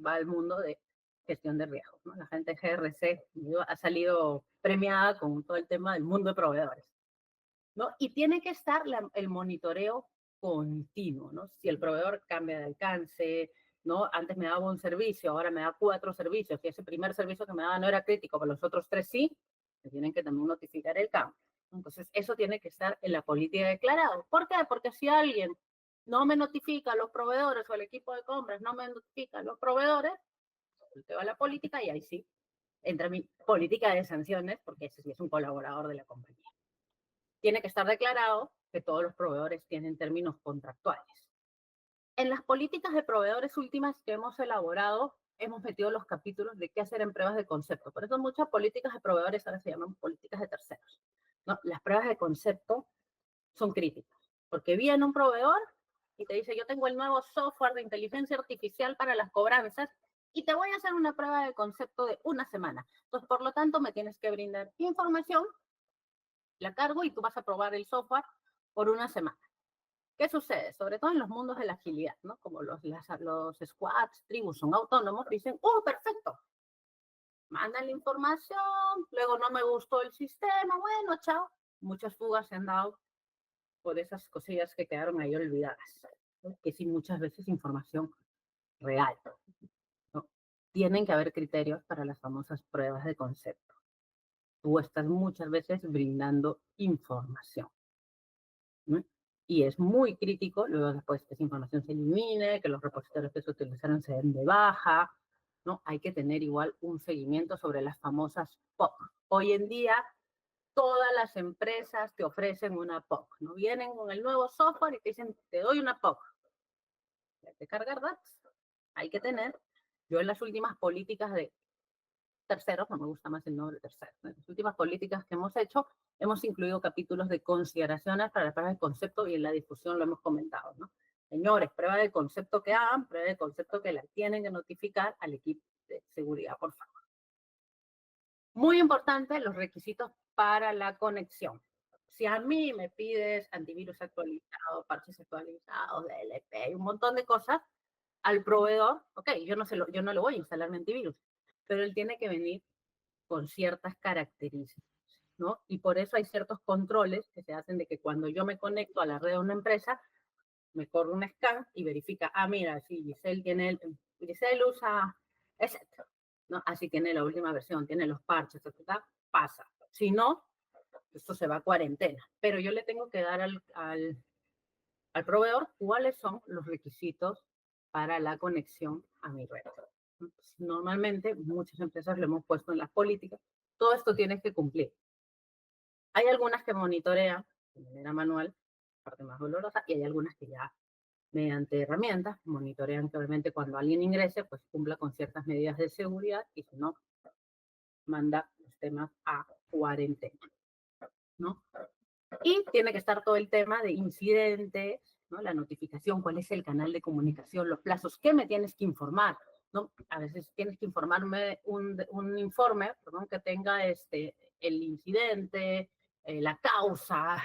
[SPEAKER 1] va al mundo de gestión de riesgos, ¿no? La gente de GRC ha salido premiada con todo el tema del mundo de proveedores, ¿no? Y tiene que estar el monitoreo continuo, ¿no? Si el proveedor cambia de alcance, ¿no? Antes me daba un servicio, ahora me da 4 servicios, y ese primer servicio que me daba no era crítico, pero los otros 3 sí, me tienen que también notificar el cambio. Entonces, eso tiene que estar en la política declarado. ¿Por qué? Porque si alguien no me notifica a los proveedores o el equipo de compras no me notifica a los proveedores, te va la política y ahí sí entra mi política de sanciones, porque ese sí es un colaborador de la compañía. Tiene que estar declarado que todos los proveedores tienen términos contractuales. En las políticas de proveedores últimas que hemos elaborado, hemos metido los capítulos de qué hacer en pruebas de concepto. Por eso muchas políticas de proveedores ahora se llaman políticas de terceros, ¿no? Las pruebas de concepto son críticas, porque viene un proveedor y te dice, yo tengo el nuevo software de inteligencia artificial para las cobranzas y te voy a hacer una prueba de concepto de una semana. Entonces, por lo tanto, me tienes que brindar información, la cargo y tú vas a probar el software por una semana. ¿Qué sucede? Sobre todo en los mundos de la agilidad, ¿no? Como los squads, tribus son autónomos, dicen, oh, perfecto, mandan la información, luego no me gustó el sistema, bueno, chao. Muchas fugas se han dado por esas cosillas que quedaron ahí olvidadas, ¿no? Que sí, muchas veces información real, ¿no? Tienen que haber criterios para las famosas pruebas de concepto. Tú estás muchas veces brindando información, ¿no? Y es muy crítico, luego después que esa información se elimine, que los repositorios que se utilizaron se den de baja, ¿no? Hay que tener igual un seguimiento sobre las famosas POC. Hoy en día, todas las empresas te ofrecen una POC, ¿no? Vienen con el nuevo software y te dicen, te doy una POC. Hay que cargar datos. Hay que tener, yo en las últimas políticas de terceros, no me gusta más el nombre de terceros, en las últimas políticas que hemos hecho, hemos incluido capítulos de consideraciones para las pruebas de concepto y en la discusión lo hemos comentado, ¿no? Señores, prueba de concepto que hagan, prueba de concepto que la tienen que notificar al equipo de seguridad, por favor. Muy importante, los requisitos para la conexión. Si a mí me pides antivirus actualizado, parches actualizados, DLP, un montón de cosas, al proveedor, ok, yo no le voy a instalar mi antivirus, pero él tiene que venir con ciertas características, ¿no? Y por eso hay ciertos controles que se hacen de que cuando yo me conecto a la red de una empresa, me corre un scan y verifica, mira, sí, Giselle usa ese, ¿no? Así tiene la última versión, tiene los parches, etc. Pasa. Si no, esto se va a cuarentena. Pero yo le tengo que dar al proveedor cuáles son los requisitos para la conexión a mi red. Normalmente, muchas empresas lo hemos puesto en las políticas. Todo esto tienes que cumplir. Hay algunas que monitorean de manera manual, parte más dolorosa, y hay algunas que ya mediante herramientas monitorean que obviamente cuando alguien ingrese, pues cumpla con ciertas medidas de seguridad y si no, manda los temas a cuarentena, ¿no? Y tiene que estar todo el tema de incidentes, ¿no? La notificación, cuál es el canal de comunicación, los plazos, qué me tienes que informar, ¿no? A veces tienes que informarme un informe, perdón, que tenga el incidente, la causa,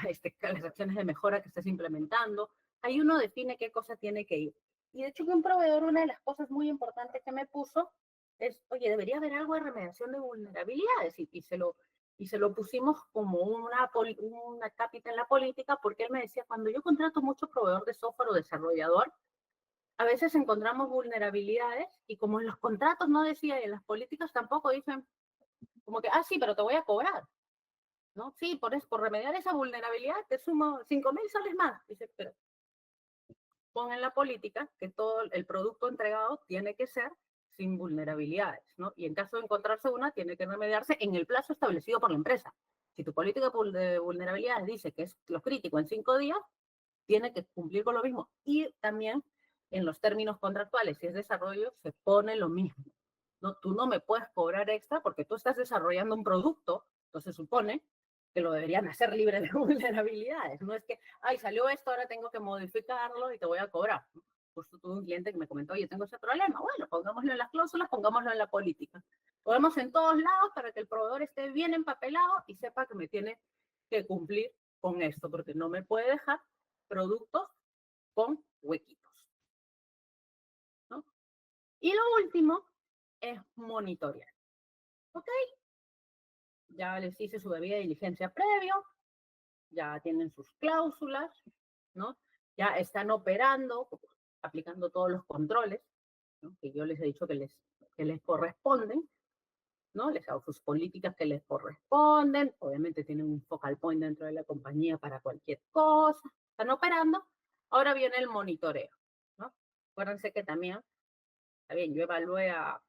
[SPEAKER 1] las acciones de mejora que estés implementando. Ahí uno define qué cosa tiene que ir. Y de hecho, un proveedor, una de las cosas muy importantes que me puso es, oye, debería haber algo de remediación de vulnerabilidades y se lo pusimos como una cápita en la política, porque él me decía, cuando yo contrato mucho proveedor de software o desarrollador, a veces encontramos vulnerabilidades y como en los contratos no decía y en las políticas tampoco dicen, como que, sí, pero te voy a cobrar, ¿no? Sí, por remediar esa vulnerabilidad te sumo 5,000 soles más. Dice, pero pon en la política que todo el producto entregado tiene que ser sin vulnerabilidades, ¿no? Y en caso de encontrarse una, tiene que remediarse en el plazo establecido por la empresa. Si tu política de vulnerabilidades dice que es lo crítico en 5 días, tiene que cumplir con lo mismo. Y también en los términos contractuales, si es desarrollo, se pone lo mismo, ¿no? Tú no me puedes cobrar extra porque tú estás desarrollando un producto, entonces supone que lo deberían hacer libre de vulnerabilidades. No es que, salió esto, ahora tengo que modificarlo y te voy a cobrar. Justo tuve un cliente que me comentó, oye, tengo ese problema. Bueno, pongámoslo en las cláusulas, pongámoslo en la política. Ponemos en todos lados para que el proveedor esté bien empapelado y sepa que me tiene que cumplir con esto, porque no me puede dejar productos con huequitos, ¿no? Y lo último es monitorear. ¿Ok? Ya les hice su debida diligencia previo, ya tienen sus cláusulas, ¿no? Ya están operando, aplicando todos los controles, ¿no? Que yo les he dicho que les corresponden, ¿no? Les hago sus políticas que les corresponden, obviamente tienen un focal point dentro de la compañía para cualquier cosa, están operando, ahora viene el monitoreo, ¿no? Acuérdense que también, está bien, yo evalué a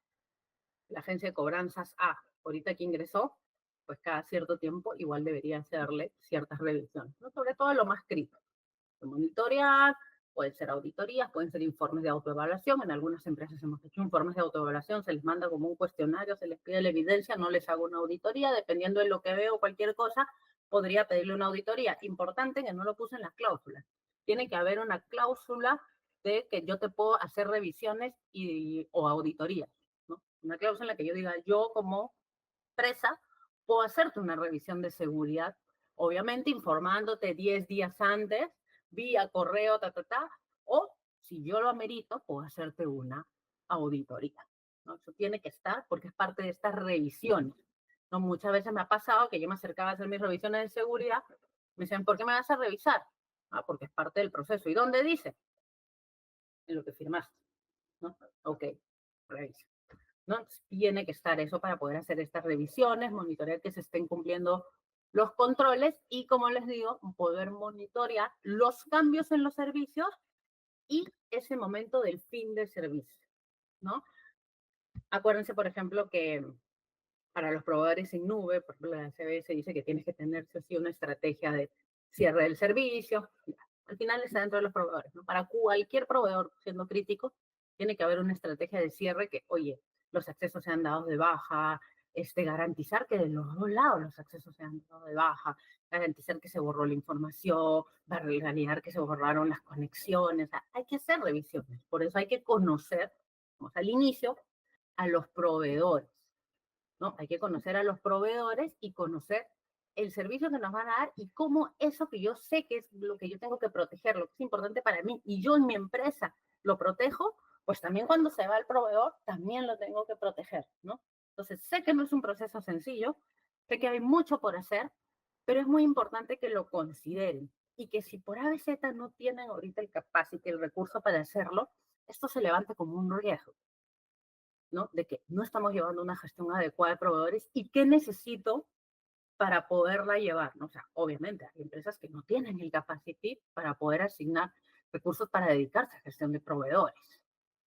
[SPEAKER 1] la agencia de cobranzas ahorita que ingresó, pues cada cierto tiempo igual debería hacerle ciertas revisiones, ¿no? Sobre todo lo más crítico. Monitorear, pueden ser auditorías, pueden ser informes de autoevaluación. En algunas empresas hemos hecho informes de autoevaluación, se les manda como un cuestionario, se les pide la evidencia, no les hago una auditoría, dependiendo de lo que veo, cualquier cosa, podría pedirle una auditoría. Importante que no lo puse en las cláusulas. Tiene que haber una cláusula de que yo te puedo hacer revisiones o auditorías, ¿no? Una cláusula en la que yo diga, yo como empresa puedo hacerte una revisión de seguridad, obviamente informándote 10 días antes, vía correo, o si yo lo amerito, puedo hacerte una auditoría, ¿no? Eso tiene que estar porque es parte de estas revisiones, ¿no? Muchas veces me ha pasado que yo me acercaba a hacer mis revisiones de seguridad, me decían, ¿por qué me vas a revisar? Porque es parte del proceso. ¿Y dónde dice? En lo que firmaste, ¿no? Ok, revisa. ¿No? Tiene que estar eso para poder hacer estas revisiones, monitorear que se estén cumpliendo los controles y, como les digo, poder monitorear los cambios en los servicios y ese momento del fin del servicio, ¿no? Acuérdense, por ejemplo, que para los proveedores en nube, por ejemplo, la CBS dice que tienes que tener sí, una estrategia de cierre del servicio. Al final está dentro de los proveedores, ¿no? Para cualquier proveedor, siendo crítico, tiene que haber una estrategia de cierre que, oye, los accesos sean dados de baja, garantizar que de los dos lados los accesos sean dados de baja, garantizar que se borró la información, validar que se borraron las conexiones. O sea, hay que hacer revisiones. Por eso hay que conocer, vamos al inicio, a los proveedores, ¿no? Hay que conocer a los proveedores y conocer el servicio que nos van a dar y cómo eso que yo sé que es lo que yo tengo que proteger, lo que es importante para mí, y yo en mi empresa lo protejo, pues también cuando se va el proveedor, también lo tengo que proteger, ¿no? Entonces, sé que no es un proceso sencillo, sé que hay mucho por hacer, pero es muy importante que lo consideren y que si por A, B, Z no tienen ahorita el capacity, el recurso para hacerlo, esto se levante como un riesgo, ¿no? De que no estamos llevando una gestión adecuada de proveedores y qué necesito para poderla llevar, ¿no? O sea, obviamente hay empresas que no tienen el capacity para poder asignar recursos para dedicarse a gestión de proveedores,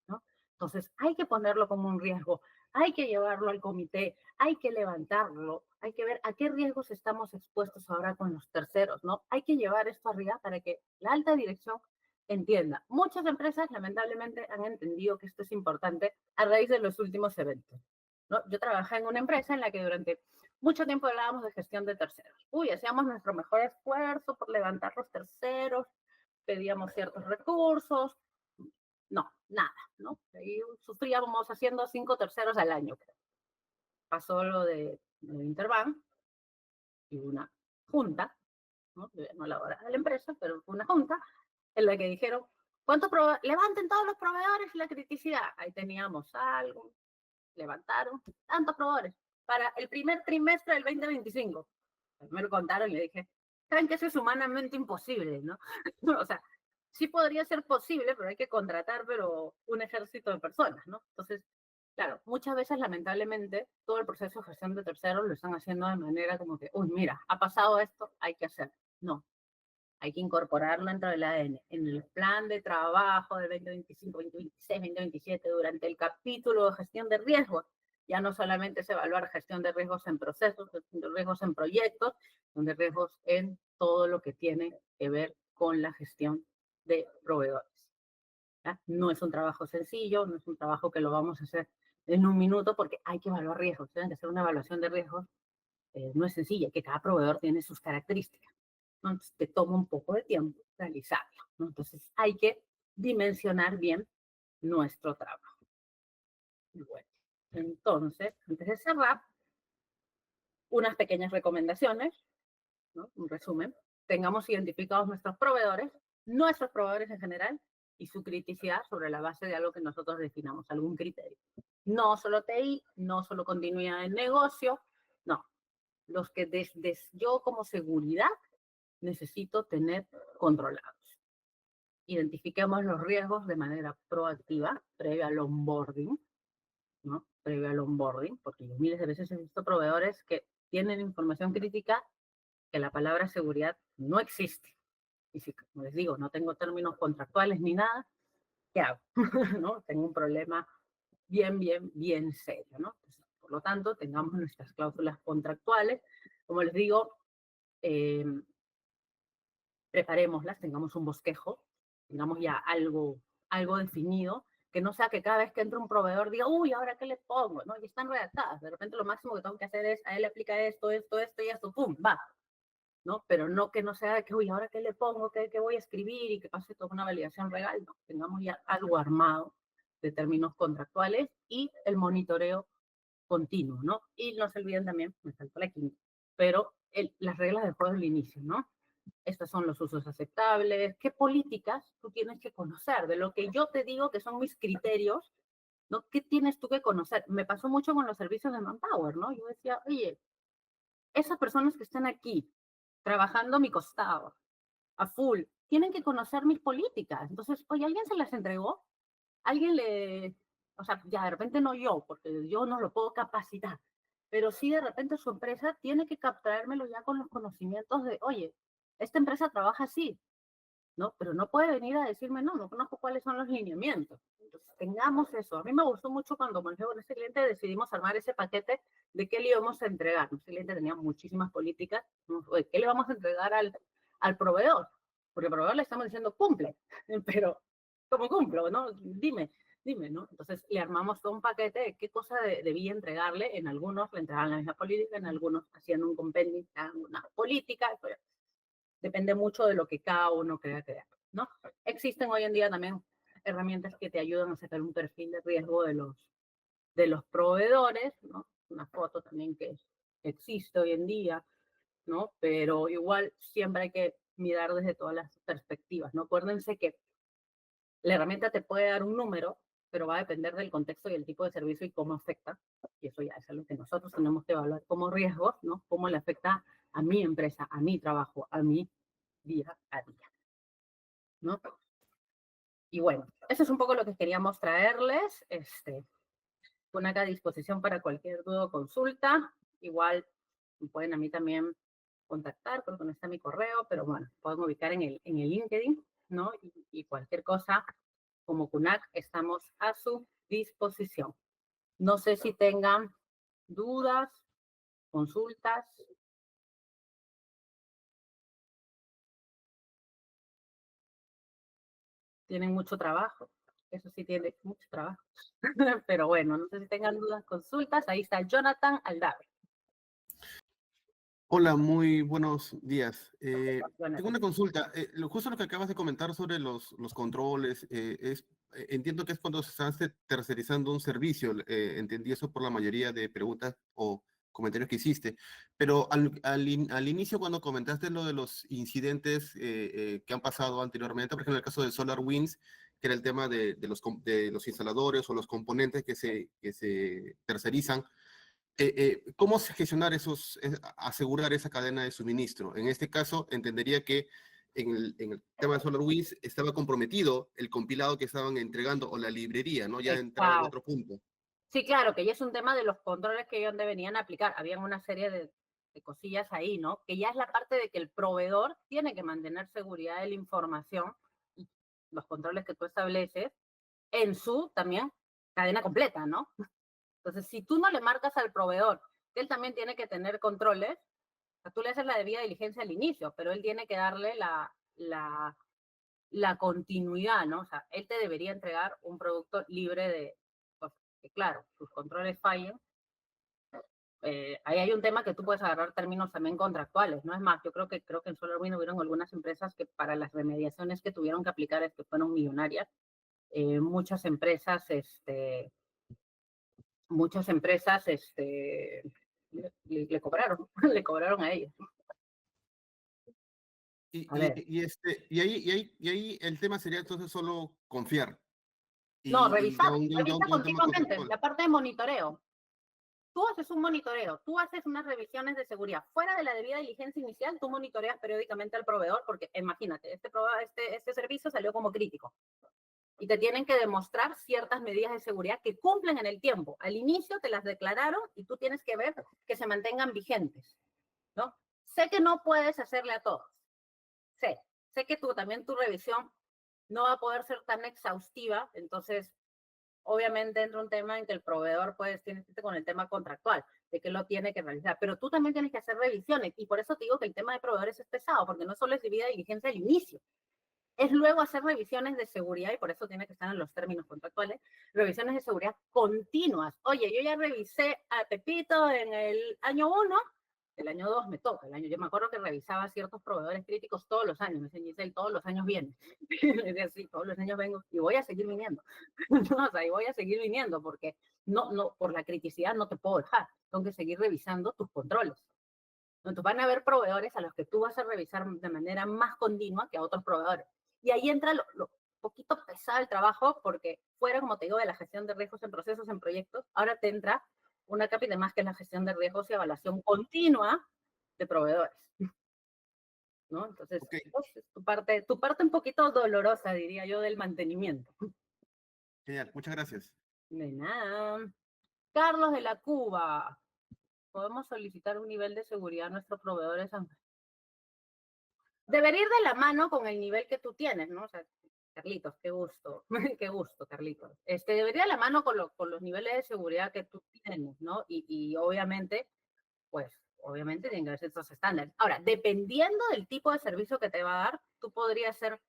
[SPEAKER 1] ¿no? Entonces, hay que ponerlo como un riesgo, hay que llevarlo al comité, hay que levantarlo, hay que ver a qué riesgos estamos expuestos ahora con los terceros, ¿no? Hay que llevar esto arriba para que la alta dirección entienda. Muchas empresas, lamentablemente, han entendido que esto es importante a raíz de los últimos eventos, ¿no? Yo trabajé en una empresa en la que durante mucho tiempo hablábamos de gestión de terceros. Uy, hacíamos nuestro mejor esfuerzo por levantar los terceros, pedíamos ciertos recursos. No, nada, ¿no? Ahí sufríamos haciendo 5 terceros al año. Pasó lo de Interbank y una junta, ¿no? No la hora de la empresa, pero fue una junta en la que dijeron, levanten todos los proveedores y la criticidad. Ahí teníamos algo, levantaron tantos proveedores para el primer trimestre del 2025. Me lo contaron y le dije, saben que eso es humanamente imposible, ¿no? O sea, sí podría ser posible, pero hay que contratar, pero un ejército de personas, ¿no? Entonces, claro, muchas veces, lamentablemente, todo el proceso de gestión de terceros lo están haciendo de manera como que, uy, mira, ha pasado esto, hay que hacer. No, hay que incorporarlo dentro del ADN, en el plan de trabajo del 2025, 2026, 2027, durante el capítulo de gestión de riesgos. Ya no solamente es evaluar gestión de riesgos en procesos, gestión de riesgos en proyectos, gestión de riesgos en todo lo que tiene que ver con la gestión de proveedores. ¿Ya? No es un trabajo sencillo, no es un trabajo que lo vamos a hacer en un minuto porque hay que evaluar riesgos, tienen que hacer una evaluación de riesgos, no es sencilla, que cada proveedor tiene sus características. Entonces, te toma un poco de tiempo realizarlo, ¿no? Entonces, hay que dimensionar bien nuestro trabajo. Bueno, entonces, antes de cerrar, unas pequeñas recomendaciones, ¿no? Un resumen. Tengamos identificados nuestros proveedores en general, y su criticidad sobre la base de algo que nosotros definamos, algún criterio. No solo TI, no solo continuidad de negocio, no. Los que desde yo como seguridad necesito tener controlados. Identifiquemos los riesgos de manera proactiva, previa al onboarding, ¿no? Previo al onboarding, porque yo miles de veces he visto proveedores que tienen información crítica que la palabra seguridad no existe. Y si, como les digo, no tengo términos contractuales ni nada, ¿qué hago? ¿No? Tengo un problema bien serio, ¿no? Entonces, por lo tanto, tengamos nuestras cláusulas contractuales. Como les digo, preparémoslas, tengamos un bosquejo, tengamos ya algo definido, que no sea que cada vez que entre un proveedor diga, uy, ¿ahora qué le pongo? ¿No? Y están redactadas. De repente lo máximo que tengo que hacer es, a él le aplica esto y esto, pum, va. ¿No? Pero no que no sea que, uy, ¿ahora qué le pongo? ¿Qué voy a escribir? Y que pase toda una validación legal. No, tengamos ya algo armado de términos contractuales y el monitoreo continuo, ¿no? Y no se olviden también, me faltó la quinta, pero las reglas del juego del inicio, ¿no? Estos son los usos aceptables, qué políticas tú tienes que conocer, de lo que yo te digo que son mis criterios, ¿no? ¿Qué tienes tú que conocer? Me pasó mucho con los servicios de Manpower, ¿no? Yo decía, oye, esas personas que están aquí, trabajando a mi costado, a full, tienen que conocer mis políticas. Entonces, oye, ¿alguien se las entregó? ¿Alguien o sea, ya de repente no yo, porque yo no lo puedo capacitar, pero sí de repente su empresa tiene que capturármelo ya con los conocimientos de, oye, esta empresa trabaja así, ¿no? Pero no puede venir a decirme, no conozco cuáles son los lineamientos. Entonces, tengamos eso. A mí me gustó mucho cuando con ese cliente decidimos armar ese paquete de qué le íbamos a entregar. Ese cliente tenía muchísimas políticas. Oye, ¿qué le vamos a entregar al proveedor? Porque al proveedor le estamos diciendo, cumple, pero ¿cómo cumplo? ¿No? Dime, ¿no? Entonces, le armamos todo un paquete de qué cosa debía entregarle. En algunos le entregaban la misma política, en algunos hacían un compendio, una política, pero depende mucho de lo que cada uno crea crear, ¿no? Existen hoy en día también herramientas que te ayudan a sacar un perfil de riesgo de los proveedores, ¿no? Una foto también que existe hoy en día, ¿no? Pero igual siempre hay que mirar desde todas las perspectivas, ¿no? Acuérdense que la herramienta te puede dar un número, pero va a depender del contexto y el tipo de servicio y cómo afecta. Y eso ya es algo que nosotros tenemos que evaluar como riesgos, ¿no? Cómo le afecta a mi empresa, a mi trabajo, a mi día a día, ¿no? Y bueno, eso es un poco lo que queríamos traerles. Pone acá a disposición para cualquier duda o consulta. Igual me pueden a mí también contactar, creo que no está mi correo, pero bueno, pueden ubicar en el LinkedIn, ¿no? Y cualquier cosa, como CUNAC, estamos a su disposición. No sé si tengan dudas, consultas. Tienen mucho trabajo. Eso sí tiene mucho trabajo. Pero bueno, no sé si tengan dudas, consultas. Ahí está Jonathan Aldave.
[SPEAKER 4] Hola, muy buenos días. Tengo
[SPEAKER 1] Jonathan.
[SPEAKER 4] una consulta. Justo lo que acabas de comentar sobre los controles, entiendo que es cuando se está tercerizando un servicio. Entendí eso por la mayoría de preguntas o comentarios que hiciste. Pero al inicio, cuando comentaste lo de los incidentes que han pasado anteriormente, por ejemplo, en el caso de SolarWinds, que era el tema de los instaladores o los componentes que se tercerizan. ¿Cómo gestionar asegurar esa cadena de suministro? En este caso, entendería que en el tema de SolarWinds estaba comprometido el compilado que estaban entregando o la librería, ¿no? Ya entraba en
[SPEAKER 1] Exacto.
[SPEAKER 4] otro punto.
[SPEAKER 1] Sí, claro, que ya es un tema de los controles que ellos deberían aplicar. Habían una serie de cosillas ahí, ¿no? Que ya es la parte de que el proveedor tiene que mantener seguridad de la información y los controles que tú estableces en su también cadena completa, ¿no? Entonces, si tú no le marcas al proveedor que él también tiene que tener controles, o sea, tú le haces la debida diligencia al inicio, pero él tiene que darle la continuidad, ¿no? O sea, él te debería entregar un producto libre de cosas. Que claro, sus controles fallen. Ahí hay un tema que tú puedes agarrar términos también contractuales, ¿no? Es más, yo creo que en SolarWinds hubieron algunas empresas que para las remediaciones que tuvieron que aplicar es que fueron millonarias. Muchas empresas, le cobraron, le cobraron a ellos. A ver.
[SPEAKER 4] Y ahí el tema sería entonces solo confiar.
[SPEAKER 1] No,
[SPEAKER 4] Y
[SPEAKER 1] revisar,
[SPEAKER 4] ya
[SPEAKER 1] revisa
[SPEAKER 4] un tema
[SPEAKER 1] continuamente,
[SPEAKER 4] contractual.
[SPEAKER 1] la parte de monitoreo. Tú haces un monitoreo, tú haces unas revisiones de seguridad. Fuera de la debida diligencia inicial, tú monitoreas periódicamente al proveedor, porque imagínate, este servicio salió como crítico y te tienen que demostrar ciertas medidas de seguridad que cumplen en el tiempo. Al inicio te las declararon y tú tienes que ver que se mantengan vigentes, ¿no? Sé que no puedes hacerle a todos. Sé que también tu revisión no va a poder ser tan exhaustiva, entonces obviamente entra un tema en que el proveedor pues tiene que estar con el tema contractual, de que lo tiene que realizar, pero tú también tienes que hacer revisiones y por eso te digo que el tema de proveedores es pesado, porque no solo es debida diligencia al inicio, es luego hacer revisiones de seguridad y por eso tiene que estar en los términos contractuales, revisiones de seguridad continuas. Oye, yo ya revisé a Pepito en el año 1, el año 2 me toca, yo me acuerdo que revisaba ciertos proveedores críticos todos los años, me decía Giselle, todos los años viene. Le decía, sí, todos los años vengo y voy a seguir viniendo. No, o sea, y voy a seguir viniendo porque no, por la criticidad no te puedo dejar, tengo que seguir revisando tus controles. Entonces van a haber proveedores a los que tú vas a revisar de manera más continua que a otros proveedores. Y ahí entra lo poquito pesado el trabajo, porque fuera, como te digo, de la gestión de riesgos en procesos, en proyectos, ahora te entra una capa de más que es la gestión de riesgos y evaluación continua de proveedores, ¿no? Entonces,
[SPEAKER 4] Ok,
[SPEAKER 1] pues, tu parte un poquito dolorosa, diría yo, del mantenimiento.
[SPEAKER 4] genial, muchas gracias.
[SPEAKER 1] De nada. Carlos de la Cuba. ¿Podemos solicitar un nivel de seguridad a nuestros proveedores? Debería ir de la mano con el nivel que tú tienes, ¿no? O sea, Carlitos, qué gusto, qué gusto, Carlitos. Debería de la mano con los niveles de seguridad que tú tienes, ¿no? Y obviamente, pues, obviamente tienen que haber ciertos estándares. Ahora, dependiendo del tipo de servicio que te va a dar, tú podrías ser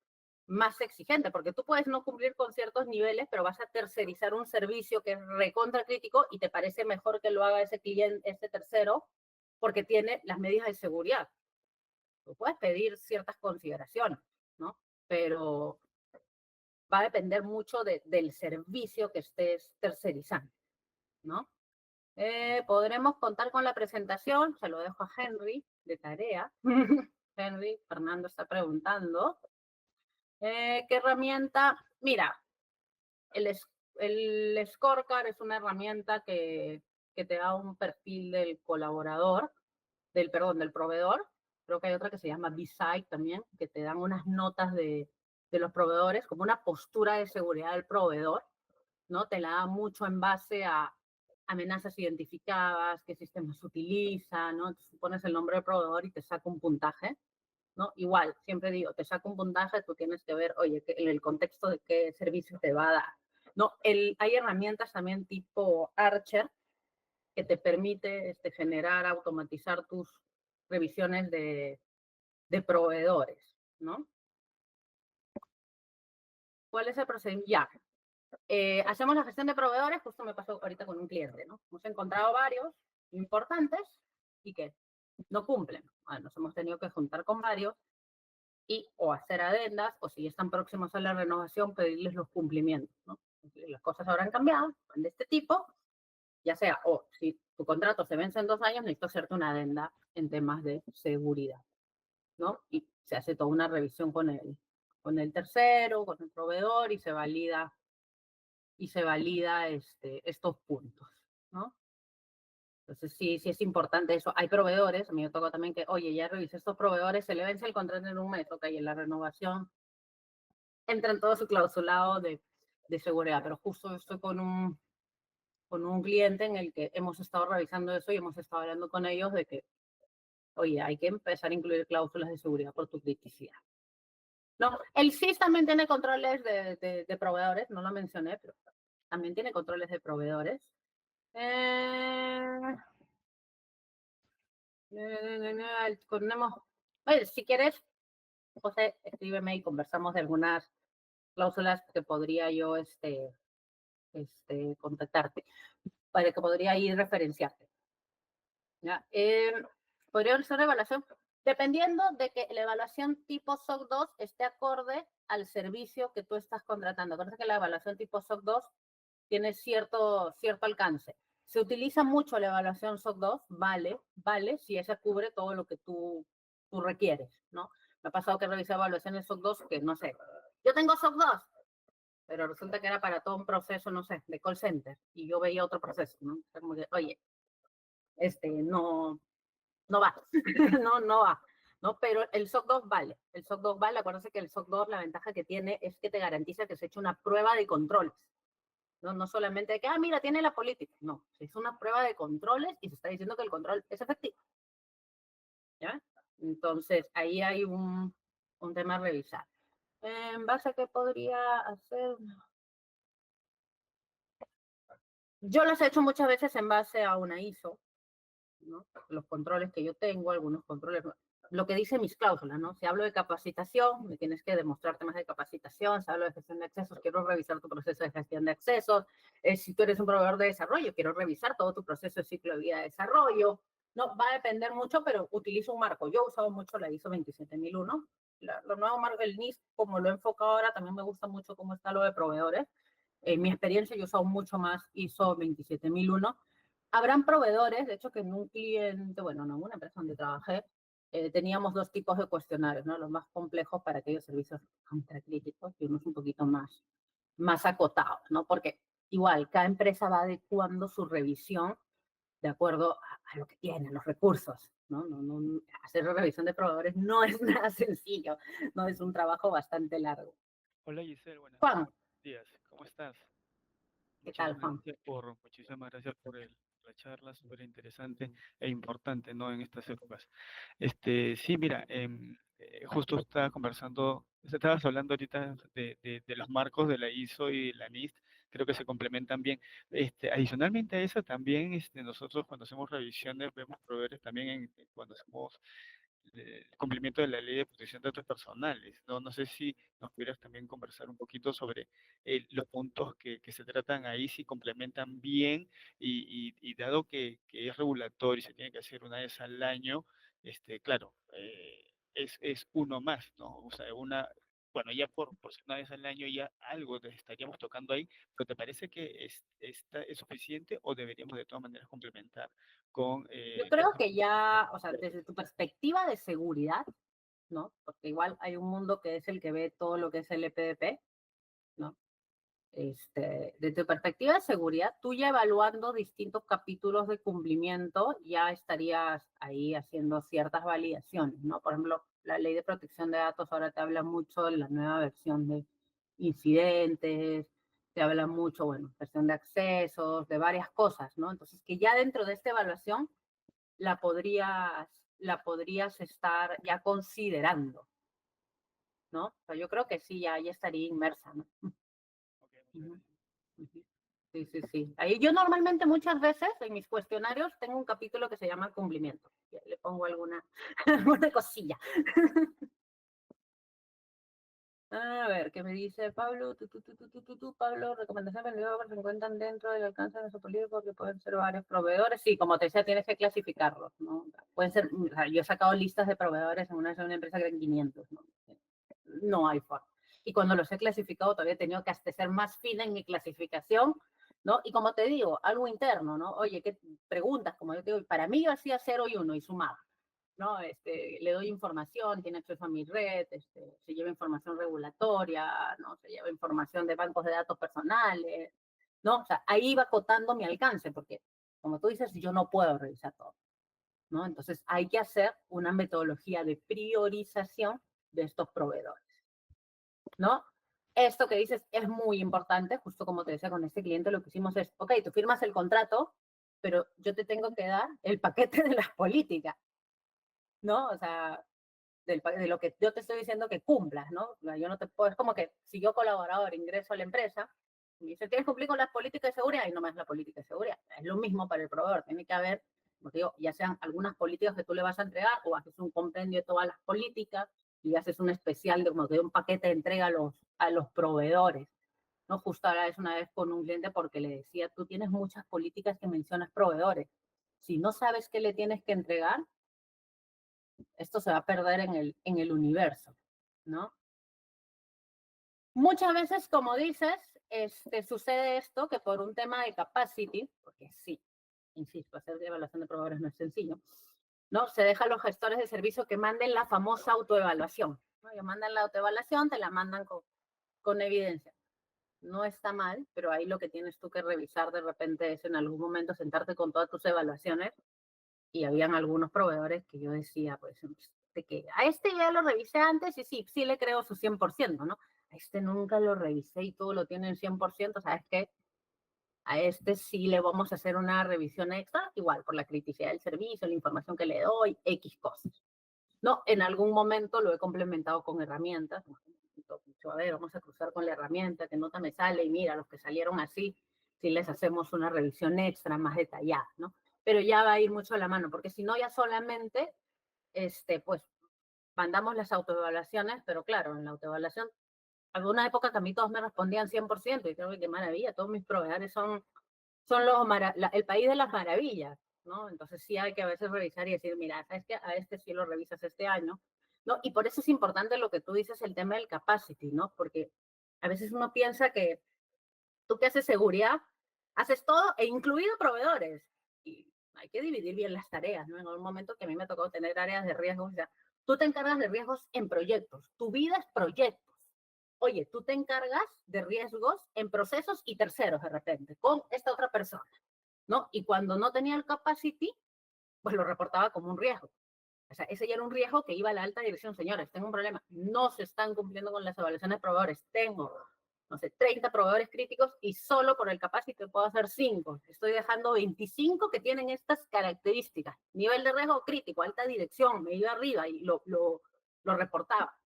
[SPEAKER 1] más exigente, porque tú puedes no cumplir con ciertos niveles, pero vas a tercerizar un servicio que es recontra crítico y te parece mejor que lo haga ese cliente, ese tercero, porque tiene las medidas de seguridad. Tú puedes pedir ciertas consideraciones, ¿no? Pero va a depender mucho del servicio que estés tercerizando, ¿no? Podremos contar con la presentación, se lo dejo a Henry de tarea. Henry, Fernando está preguntando. ¿Qué herramienta? Mira, el Scorecard es una herramienta que te da un perfil del colaborador, del proveedor. Creo que hay otra que se llama B-Side también, que te dan unas notas de los proveedores, como una postura de seguridad del proveedor, ¿no? Te la da mucho en base a amenazas identificadas, qué sistemas utiliza, ¿no? Entonces, pones el nombre del proveedor y te saca un puntaje, ¿no? Igual, siempre digo, te saca un puntaje, tú tienes que ver, oye, en el contexto de qué servicio te va a dar, ¿no? Hay herramientas también tipo Archer que te permite generar, automatizar tus revisiones de proveedores, ¿no? ¿Cuál es el procedimiento? Ya, hacemos la gestión de proveedores, justo me pasó ahorita con un cliente, ¿no? Hemos encontrado varios importantes y que no cumplen. Bueno, nos hemos tenido que juntar con varios y o hacer adendas o si están próximos a la renovación, pedirles los cumplimientos, ¿no? Las cosas habrán cambiado, de este tipo, ya sea, o si tu contrato se vence en 2 años, necesito hacerte una adenda en temas de seguridad, ¿no? Y se hace toda una revisión con el tercero, con el proveedor y se valida estos puntos, ¿no? Entonces, sí es importante eso. Hay proveedores, a mí me toca también que, oye, ya revisé estos proveedores, se le vence el contrato en un mes, ok, en la renovación entra en todo su clausulado de seguridad, pero justo estoy con un cliente en el que hemos estado revisando eso y hemos estado hablando con ellos de que, oye, hay que empezar a incluir cláusulas de seguridad por tu criticidad. No, el SIS también tiene controles de proveedores, no lo mencioné, pero también tiene controles de proveedores. Oye, si quieres, José, escríbeme y conversamos de algunas cláusulas que podría yo contactarte, para que podría ir referenciarte. ¿Ya? Podría ser evaluación, dependiendo de que la evaluación tipo SOC 2 esté acorde al servicio que tú estás contratando. Acuérdate que la evaluación tipo SOC 2 tiene cierto alcance. Se utiliza mucho la evaluación SOC 2, vale, si esa cubre todo lo que tú requieres, ¿no? Me ha pasado que revisé evaluaciones SOC 2 que, no sé, yo tengo SOC 2, pero resulta que era para todo un proceso, no sé, de call center, y yo veía otro proceso, ¿no? O sea, como que, oye, no va, no va, ¿no? Pero el SOC 2 vale, acuérdense que el SOC 2 la ventaja que tiene es que te garantiza que se eche una prueba de controles, no solamente de que, mira, tiene la política, no, es una prueba de controles y se está diciendo que el control es efectivo, ¿ya? Entonces, ahí hay un tema a revisar. ¿En base a qué podría hacer? Yo los he hecho muchas veces en base a una ISO, ¿no? Los controles que yo tengo, algunos controles, lo que dice mis cláusulas, ¿no? Si hablo de capacitación, me tienes que demostrar temas de capacitación. Si hablo de gestión de accesos, quiero revisar tu proceso de gestión de accesos. Si tú eres un proveedor de desarrollo, quiero revisar todo tu proceso de ciclo de vida de desarrollo. No, va a depender mucho, pero utilizo un marco. Yo he usado mucho la ISO 27001. Los nuevos marcos, el NIST, como lo he enfocado ahora, también me gusta mucho cómo está lo de proveedores. En mi experiencia, yo he usado mucho más ISO 27001. Habrán proveedores, de hecho, que en un cliente, bueno, no, en una empresa donde trabajé, teníamos 2 tipos de cuestionarios, ¿no? Los más complejos para aquellos servicios contracríticos y unos un poquito más acotados, ¿no? Porque igual, cada empresa va adecuando su revisión de acuerdo a lo que tiene, los recursos, ¿no? Hacer la revisión de proveedores no es nada sencillo, no es un trabajo bastante largo.
[SPEAKER 5] Hola Giselle, buenos
[SPEAKER 1] Juan,
[SPEAKER 5] días, ¿cómo estás?
[SPEAKER 1] ¿qué tal, Juan?
[SPEAKER 5] Muchísimas gracias por la charla, súper interesante e importante, ¿no? En estas épocas. Sí, mira, justo estaba conversando, estabas hablando ahorita de los marcos de la ISO y la NIST, creo que se complementan bien. Adicionalmente a eso, también nosotros cuando hacemos revisiones vemos proveedores también cuando hacemos el cumplimiento de la ley de protección de datos personales, ¿no? No sé si nos pudieras también conversar un poquito sobre los puntos que se tratan ahí, si complementan bien y dado que es regulatorio y se tiene que hacer una vez al año, claro, es uno más, ¿no? O sea, bueno, ya por ser una vez al año ya algo estaríamos tocando ahí, pero ¿te parece que es suficiente o deberíamos de todas maneras complementar con
[SPEAKER 1] Yo creo que ya, o sea, desde tu perspectiva de seguridad, ¿no? Porque igual hay un mundo que es el que ve todo lo que es el EPDP, ¿no? Desde tu perspectiva de seguridad, tú ya evaluando distintos capítulos de cumplimiento, ya estarías ahí haciendo ciertas validaciones, ¿no? Por ejemplo, la ley de protección de datos ahora te habla mucho de la nueva versión de incidentes, te habla mucho, bueno, versión de accesos, de varias cosas, ¿no? Entonces, que ya dentro de esta evaluación la podrías estar ya considerando, ¿no? O sea, yo creo que sí, ya estaría inmersa, ¿no?
[SPEAKER 5] Ok, muchas
[SPEAKER 1] Ujú.
[SPEAKER 5] gracias.
[SPEAKER 1] Ujú. Sí, sí, sí. Ahí yo normalmente muchas veces en mis cuestionarios tengo un capítulo que se llama cumplimiento. Ya le pongo alguna, alguna cosilla. A ver, ¿qué me dice Pablo? Pablo, recomendaciones que se encuentran dentro del alcance de nuestro político porque pueden ser varios proveedores. Sí, como te decía, tienes que clasificarlos, ¿no? Pueden ser, o sea, yo he sacado listas de proveedores en una empresa que eran 500, ¿no? No hay forma. Y cuando los he clasificado, todavía he tenido que hasta ser más fina en mi clasificación, ¿no? Y como te digo, algo interno, ¿no? Oye, ¿qué preguntas? Como yo te digo, para mí yo hacía 0 y 1 y sumaba, ¿no? Le doy información, tiene acceso a mi red, se lleva información regulatoria, ¿no? Se lleva información de bancos de datos personales, ¿no? O sea, ahí va acotando mi alcance, porque como tú dices, yo no puedo revisar todo, ¿no? Entonces hay que hacer una metodología de priorización de estos proveedores, ¿no? Esto que dices es muy importante, justo como te decía con este cliente, lo que hicimos es, ok, tú firmas el contrato, pero yo te tengo que dar el paquete de las políticas, ¿no? O sea, de lo que yo te estoy diciendo que cumplas, ¿no? Yo no te puedo, es como que si yo colaborador ingreso a la empresa y me dice, tienes que cumplir con las políticas de seguridad y no más la política de seguridad. Es lo mismo para el proveedor, tiene que haber, como te digo, ya sean algunas políticas que tú le vas a entregar o haces un compendio de todas las políticas y haces un especial, de, como te digo, un paquete de entrega a los proveedores. ¿No? Justo ahora es una vez con un cliente porque le decía, tú tienes muchas políticas que mencionas proveedores. Si no sabes qué le tienes que entregar, esto se va a perder en el universo, ¿no? Muchas veces, como dices, sucede esto que por un tema de capacity, porque sí, insisto, hacer evaluación de proveedores no es sencillo, ¿no? Se deja a los gestores de servicio que manden la famosa autoevaluación, ¿no? Ellos mandan la autoevaluación, te la mandan con evidencia. No está mal, pero ahí lo que tienes tú que revisar de repente es en algún momento sentarte con todas tus evaluaciones y habían algunos proveedores que yo decía, pues, de que a este ya lo revisé antes y sí le creo su 100%, ¿no? A este nunca lo revisé y todo lo tiene en 100%, ¿sabes qué? A este sí le vamos a hacer una revisión extra, igual por la criticidad del servicio, la información que le doy, X cosas. No, en algún momento lo he complementado con herramientas. A ver, vamos a cruzar con la herramienta, que nota me sale y mira, los que salieron así, si les hacemos una revisión extra más detallada, ¿no? Pero ya va a ir mucho a la mano, porque si no ya solamente, pues, mandamos las autoevaluaciones, pero claro, en la autoevaluación, alguna época que a mí todos me respondían 100%, y creo que qué maravilla, todos mis proveedores son el país de las maravillas, ¿no? Entonces sí hay que a veces revisar y decir, mira, ¿sabes qué? A este sí lo revisas este año, ¿no? Y por eso es importante lo que tú dices, el tema del capacity, ¿no? Porque a veces uno piensa que tú que haces seguridad, haces todo e incluido proveedores. Y hay que dividir bien las tareas, ¿no? En un momento que a mí me tocó tener áreas de riesgos, o sea, tú te encargas de riesgos en proyectos, tu vida es proyectos. Oye, tú te encargas de riesgos en procesos y terceros de repente, con esta otra persona, ¿no? Y cuando no tenía el capacity, pues lo reportaba como un riesgo. O sea, ese ya era un riesgo que iba a la alta dirección. Señores, tengo un problema. No se están cumpliendo con las evaluaciones de proveedores. Tengo, no sé, 30 proveedores críticos y solo por el capacity puedo hacer 5. Estoy dejando 25 que tienen estas características. Nivel de riesgo crítico, alta dirección, me iba arriba y lo reportaba,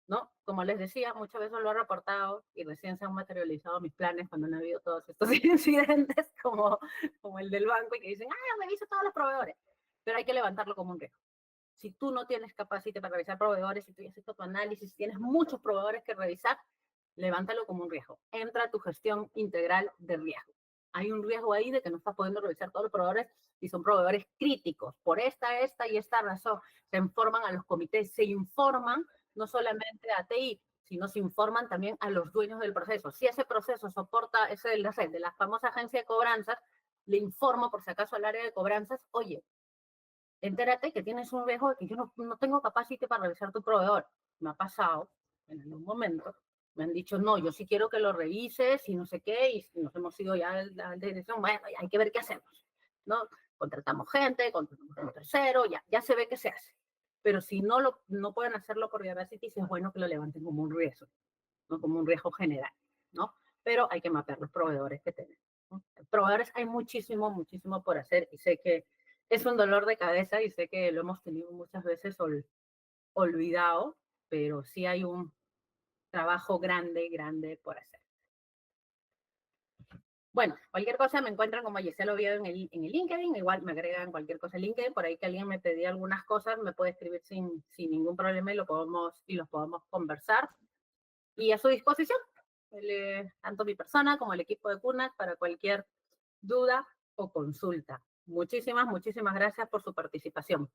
[SPEAKER 1] ¿no? Como les decía, muchas veces lo he reportado y recién se han materializado mis planes cuando han habido todos estos incidentes como el del banco y que dicen, revisa todos los proveedores, pero hay que levantarlo como un riesgo. Si tú no tienes capacidad para revisar proveedores, si tú ya has hecho tu análisis, tienes muchos proveedores que revisar, levántalo como un riesgo. Entra a tu gestión integral de riesgo. Hay un riesgo ahí de que no estás pudiendo revisar todos los proveedores y son proveedores críticos. Por esta y esta razón se informan a los comités, se informan no solamente a TI, sino se informan también a los dueños del proceso. Si ese proceso soporta ese de la famosa agencia de cobranzas, le informo por si acaso al área de cobranzas, oye, entérate que tienes un riesgo de que yo no tengo capacidad para revisar tu proveedor. Me ha pasado en algún momento Me han dicho, no, yo sí quiero que lo revises y no sé qué, y nos hemos ido ya a la dirección, bueno, ya hay que ver qué hacemos, ¿no? Contratamos gente, contratamos un tercero, ya se ve que se hace. Pero si no pueden hacerlo por Diversity, sí es bueno que lo levanten como un riesgo, ¿no? Como un riesgo general, ¿no? Pero hay que mapear los proveedores que tenemos, ¿no? Proveedores hay muchísimo, muchísimo por hacer y sé que es un dolor de cabeza y sé que lo hemos tenido muchas veces olvidado, pero sí hay un trabajo grande, grande por hacer. Bueno, cualquier cosa me encuentran como Gisela Oviedo en el LinkedIn, igual me agregan cualquier cosa en LinkedIn, por ahí que alguien me pedía algunas cosas, me puede escribir sin ningún problema y los podemos conversar. Y a su disposición, tanto mi persona como el equipo de CUNAC para cualquier duda o consulta. Muchísimas, muchísimas gracias por su participación.